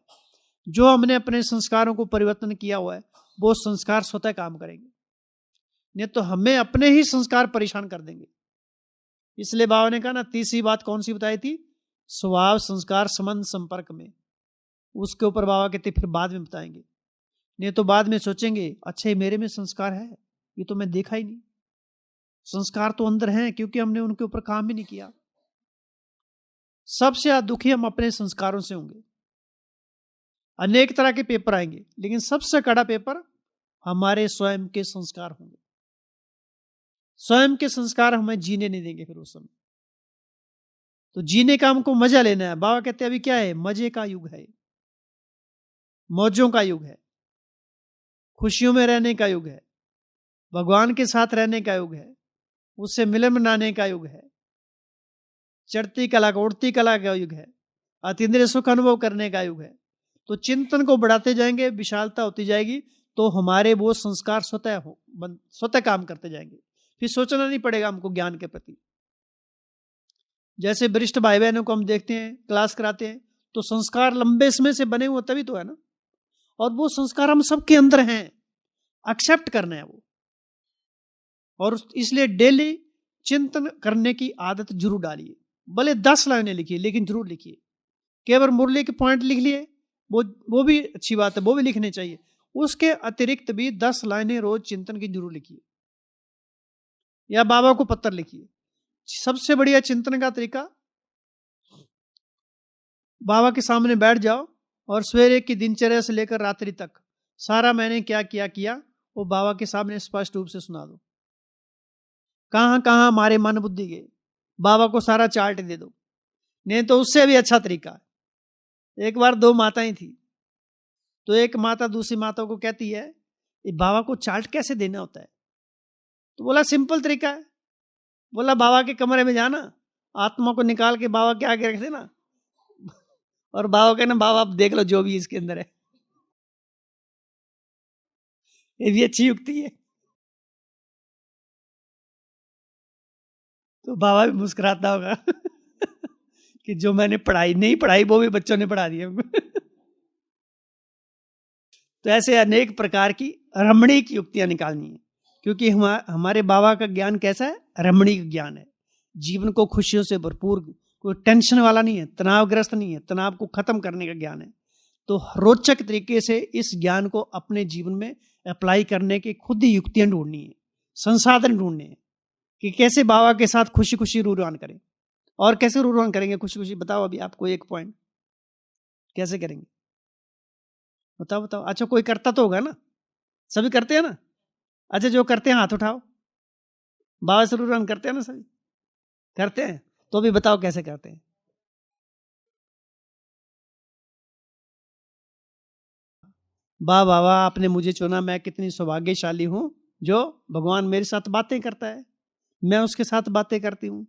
जो हमने अपने संस्कारों को परिवर्तन किया हुआ है, वो संस्कार स्वतः काम करेंगे, नहीं तो हमें अपने ही संस्कार परेशान कर देंगे। इसलिए बाबा ने कहा ना, तीसरी बात कौन सी बताई थी? स्वभाव, संस्कार, संबंध, संपर्क में। उसके ऊपर बाबा कहते फिर बाद में बताएंगे, नहीं तो बाद में सोचेंगे अच्छा ये मेरे में संस्कार है, ये तो मैं देखा ही नहीं। संस्कार तो अंदर हैं, क्योंकि हमने उनके ऊपर काम ही नहीं किया। सबसे ज्यादा दुखी हम अपने संस्कारों से होंगे। अनेक तरह के पेपर आएंगे, लेकिन सबसे कड़ा पेपर हमारे स्वयं के संस्कार होंगे। स्वयं के संस्कार हमें जीने नहीं देंगे फिर उस समय। तो जीने का हमको मजा लेना है। बाबा कहते हैं अभी क्या है? मजे का युग है, मौजों का युग है, खुशियों में रहने का युग है, भगवान के साथ रहने का युग है, उससे मिलन मनाने का युग है, चढ़ती कला का, उड़ती कला का युग है, अतीन्द्रिय सुख अनुभव करने का युग है। तो चिंतन को बढ़ाते जाएंगे, विशालता होती जाएगी, तो हमारे वो संस्कार स्वतः काम करते जाएंगे। फिर सोचना नहीं पड़ेगा हमको ज्ञान के प्रति। जैसे वरिष्ठ भाई बहनों को हम देखते हैं, क्लास कराते हैं, तो संस्कार लंबे समय से बने हुए तभी तो है ना। और वो संस्कार हम सबके अंदर हैं, एक्सेप्ट करना है वो। और इसलिए डेली चिंतन करने की आदत जरूर डालिए। भले 10 लाइनें लिखिए, लेकिन जरूर लिखिए। केवल मुरली के पॉइंट लिख लिए, वो भी अच्छी बात है, वो भी लिखने चाहिए। उसके अतिरिक्त भी 10 लाइनें रोज चिंतन की जरूर लिखिए, या बाबा को पत्र लिखिए। सबसे बढ़िया चिंतन का तरीका, बाबा के सामने बैठ जाओ और सवेरे की दिनचर्या से लेकर रात्रि तक सारा मैंने क्या किया वो बाबा के सामने स्पष्ट रूप से सुना दो। कहां कहां हमारे मन बुद्धि गए, बाबा को सारा चार्ट दे दो। नहीं तो उससे भी अच्छा तरीका है। एक बार 2 माताएं थी, तो एक माता दूसरी माता को कहती है ये बाबा को चार्ट कैसे देना होता है? तो बोला सिंपल तरीका है। बोला बाबा के कमरे में जाना, आत्मा को निकाल के बाबा के आगे रख देना, और बाबा कहना बाबा आप देख लो जो भी इसके अंदर है। ये भी अच्छी युक्ति है। तो बाबा भी मुस्कुराता होगा कि जो मैंने पढ़ाई नहीं पढ़ाई वो भी बच्चों ने पढ़ा दिया। तो ऐसे अनेक प्रकार की रमणीक युक्तियां निकालनी है, क्योंकि हमारे बाबा का ज्ञान कैसा है? रमणीक ज्ञान है। जीवन को खुशियों से भरपूर, कोई टेंशन वाला नहीं है, तनावग्रस्त नहीं है, तनाव को खत्म करने का ज्ञान है। तो रोचक तरीके से इस ज्ञान को अपने जीवन में अप्लाई करने की खुद ही युक्तियां ढूंढनी है, संसाधन ढूंढने हैं कि कैसे बाबा के साथ खुशी खुशी रूरवान करें। और कैसे रूरवान करेंगे खुशी खुशी? बताओ अभी आपको एक पॉइंट, कैसे करेंगे बताओ बताओ। अच्छा कोई करता तो होगा ना, सभी करते हैं ना? अच्छा जो करते हैं हाथ उठाओ। बाबा से रूरवान करते हैं ना? सभी करते हैं, तो भी बताओ कैसे करते हैं। वाह वाह वाह, आपने मुझे चुना, मैं कितनी सौभाग्यशाली हूं जो भगवान मेरे साथ बातें करता है, मैं उसके साथ बातें करती हूं।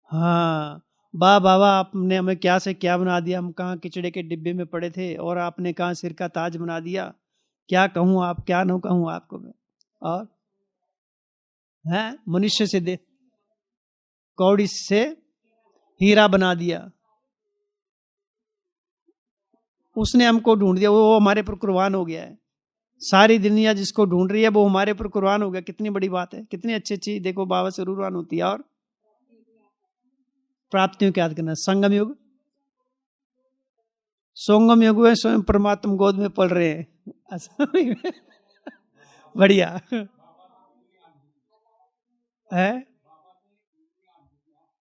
हाँ, वाह वाह वाह, आपने हमें क्या से क्या बना दिया। हम कहाँ किचड़े के डिब्बे में पड़े थे और आपने कहाँ सिर का ताज बना दिया। क्या कहूँ आप, क्या न कहूँ आपको मैं। और है मनुष्य से दे कौड़ी से हीरा बना दिया। उसने हमको ढूंढ दिया, वो हमारे पर कुर्बान हो गया है। सारी दुनिया जिसको ढूंढ रही है वो हमारे पर कुर्बान हो गया। कितनी बड़ी बात है, कितनी अच्छी अच्छी देखो बाबा से कुर्बान होती है। और प्राप्तियों को याद करना। संगम युग, सोंगम युग में स्वयं परमात्मा गोद में पल रहे हैं। बढ़िया है।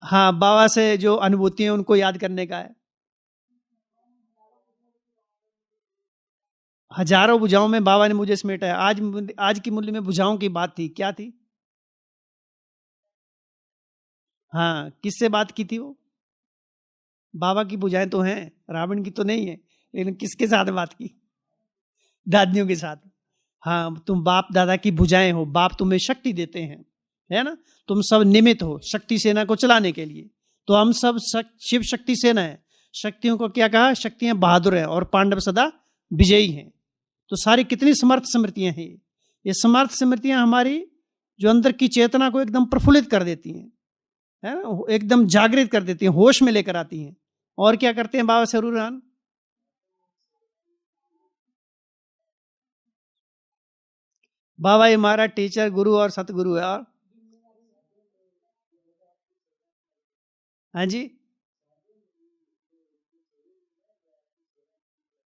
हाँ, बाबा से जो अनुभूति है उनको याद करने का है। हजारों बुझाओं में बाबा ने मुझे समेटा है। आज की मूल्य में बुझाओं की बात थी, क्या थी? हाँ, किससे बात की थी वो? बाबा की बुझाएं तो हैं, रावण की तो नहीं है, लेकिन किसके साथ बात की? दादियों के साथ। हाँ, तुम बाप दादा की भुजाएं हो, बाप तुम्हें शक्ति देते हैं, है ना? तुम सब निमित्त हो शक्ति सेना को चलाने के लिए। तो हम सब शिव शक्ति सेना है। शक्तियों को क्या कहा? शक्तियां बहादुर है और पांडव सदा विजयी हैं। तो सारी कितनी समर्थ स्मृतियां हैं। ये समर्थ स्मृतियां हमारी जो अंदर की चेतना को एकदम प्रफुल्लित कर देती हैं, है ना, एकदम जागृत कर देती हैं, होश में लेकर आती हैं। और क्या करते हैं बाबा सरूरान? बाबा ही हमारा टीचर, गुरु और सतगुरु है। और हाँ जी,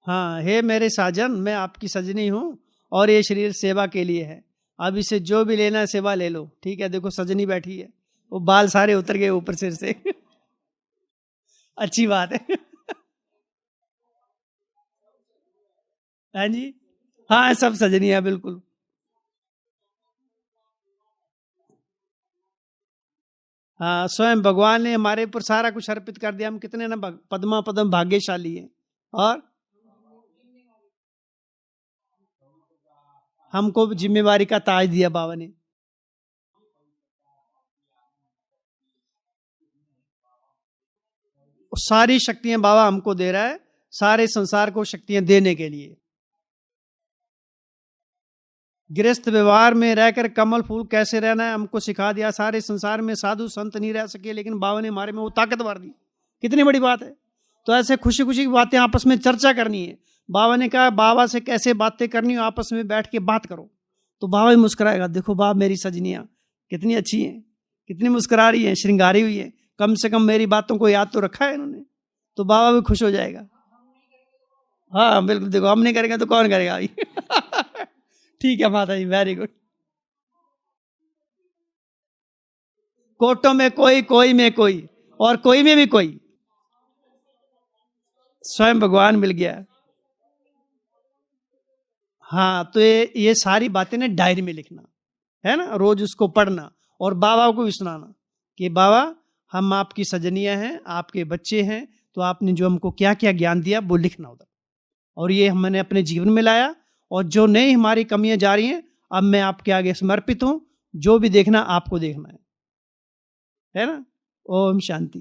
हाँ, हे मेरे साजन, मैं आपकी सजनी हूँ और ये शरीर सेवा के लिए है। अब इसे जो भी लेना है सेवा ले लो। ठीक है, देखो सजनी बैठी है, वो बाल सारे उतर गए ऊपर सिर से। अच्छी बात है। हाँ जी, हाँ, सब सजनी है बिल्कुल। हाँ, स्वयं भगवान ने हमारे ऊपर सारा कुछ अर्पित कर दिया। हम कितने ना पद्मा पद्म भाग्यशाली हैं। और हमको जिम्मेवारी का ताज दिया बाबा ने। सारी शक्तियां बाबा हमको दे रहा है, सारे संसार को शक्तियां देने के लिए। गृहस्थ व्यवहार में रहकर कमल फूल कैसे रहना है हमको सिखा दिया। सारे संसार में साधु संत नहीं रह सके, लेकिन बाबा ने हमारे में वो ताकत भर दी। कितनी बड़ी बात है। तो ऐसे खुशी खुशी की बातें आपस में चर्चा करनी है। बाबा ने कहा बाबा से कैसे बातें करनी हो, आपस में बैठ के बात करो। तो बाबा भी मुस्कुराएगा, देखो बाबा मेरी सजनियां कितनी अच्छी हैं, कितनी मुस्कुरा रही हैं, श्रृंगारी हुई है, कम से कम मेरी बातों को याद तो रखा है इन्होंने। तो बाबा भी खुश हो जाएगा। हाँ बिल्कुल, देखो हम नहीं करेंगे तो कौन करेगा अभी। ठीक है माता जी, वेरी गुड। कोटों में कोई, कोई में कोई, और कोई में भी कोई, स्वयं भगवान मिल गया। हाँ, तो ये सारी बातें ना डायरी में लिखना है ना, रोज उसको पढ़ना और बाबा को भी सुनाना कि बाबा हम आपकी सजनियां हैं, आपके बच्चे हैं, तो आपने जो हमको क्या क्या ज्ञान दिया वो लिखना उधर। और ये हमने अपने जीवन में लाया, और जो नई हमारी कमियां जा रही हैं अब मैं आपके आगे समर्पित हूं। जो भी देखना आपको देखना है ना। ओम शांति।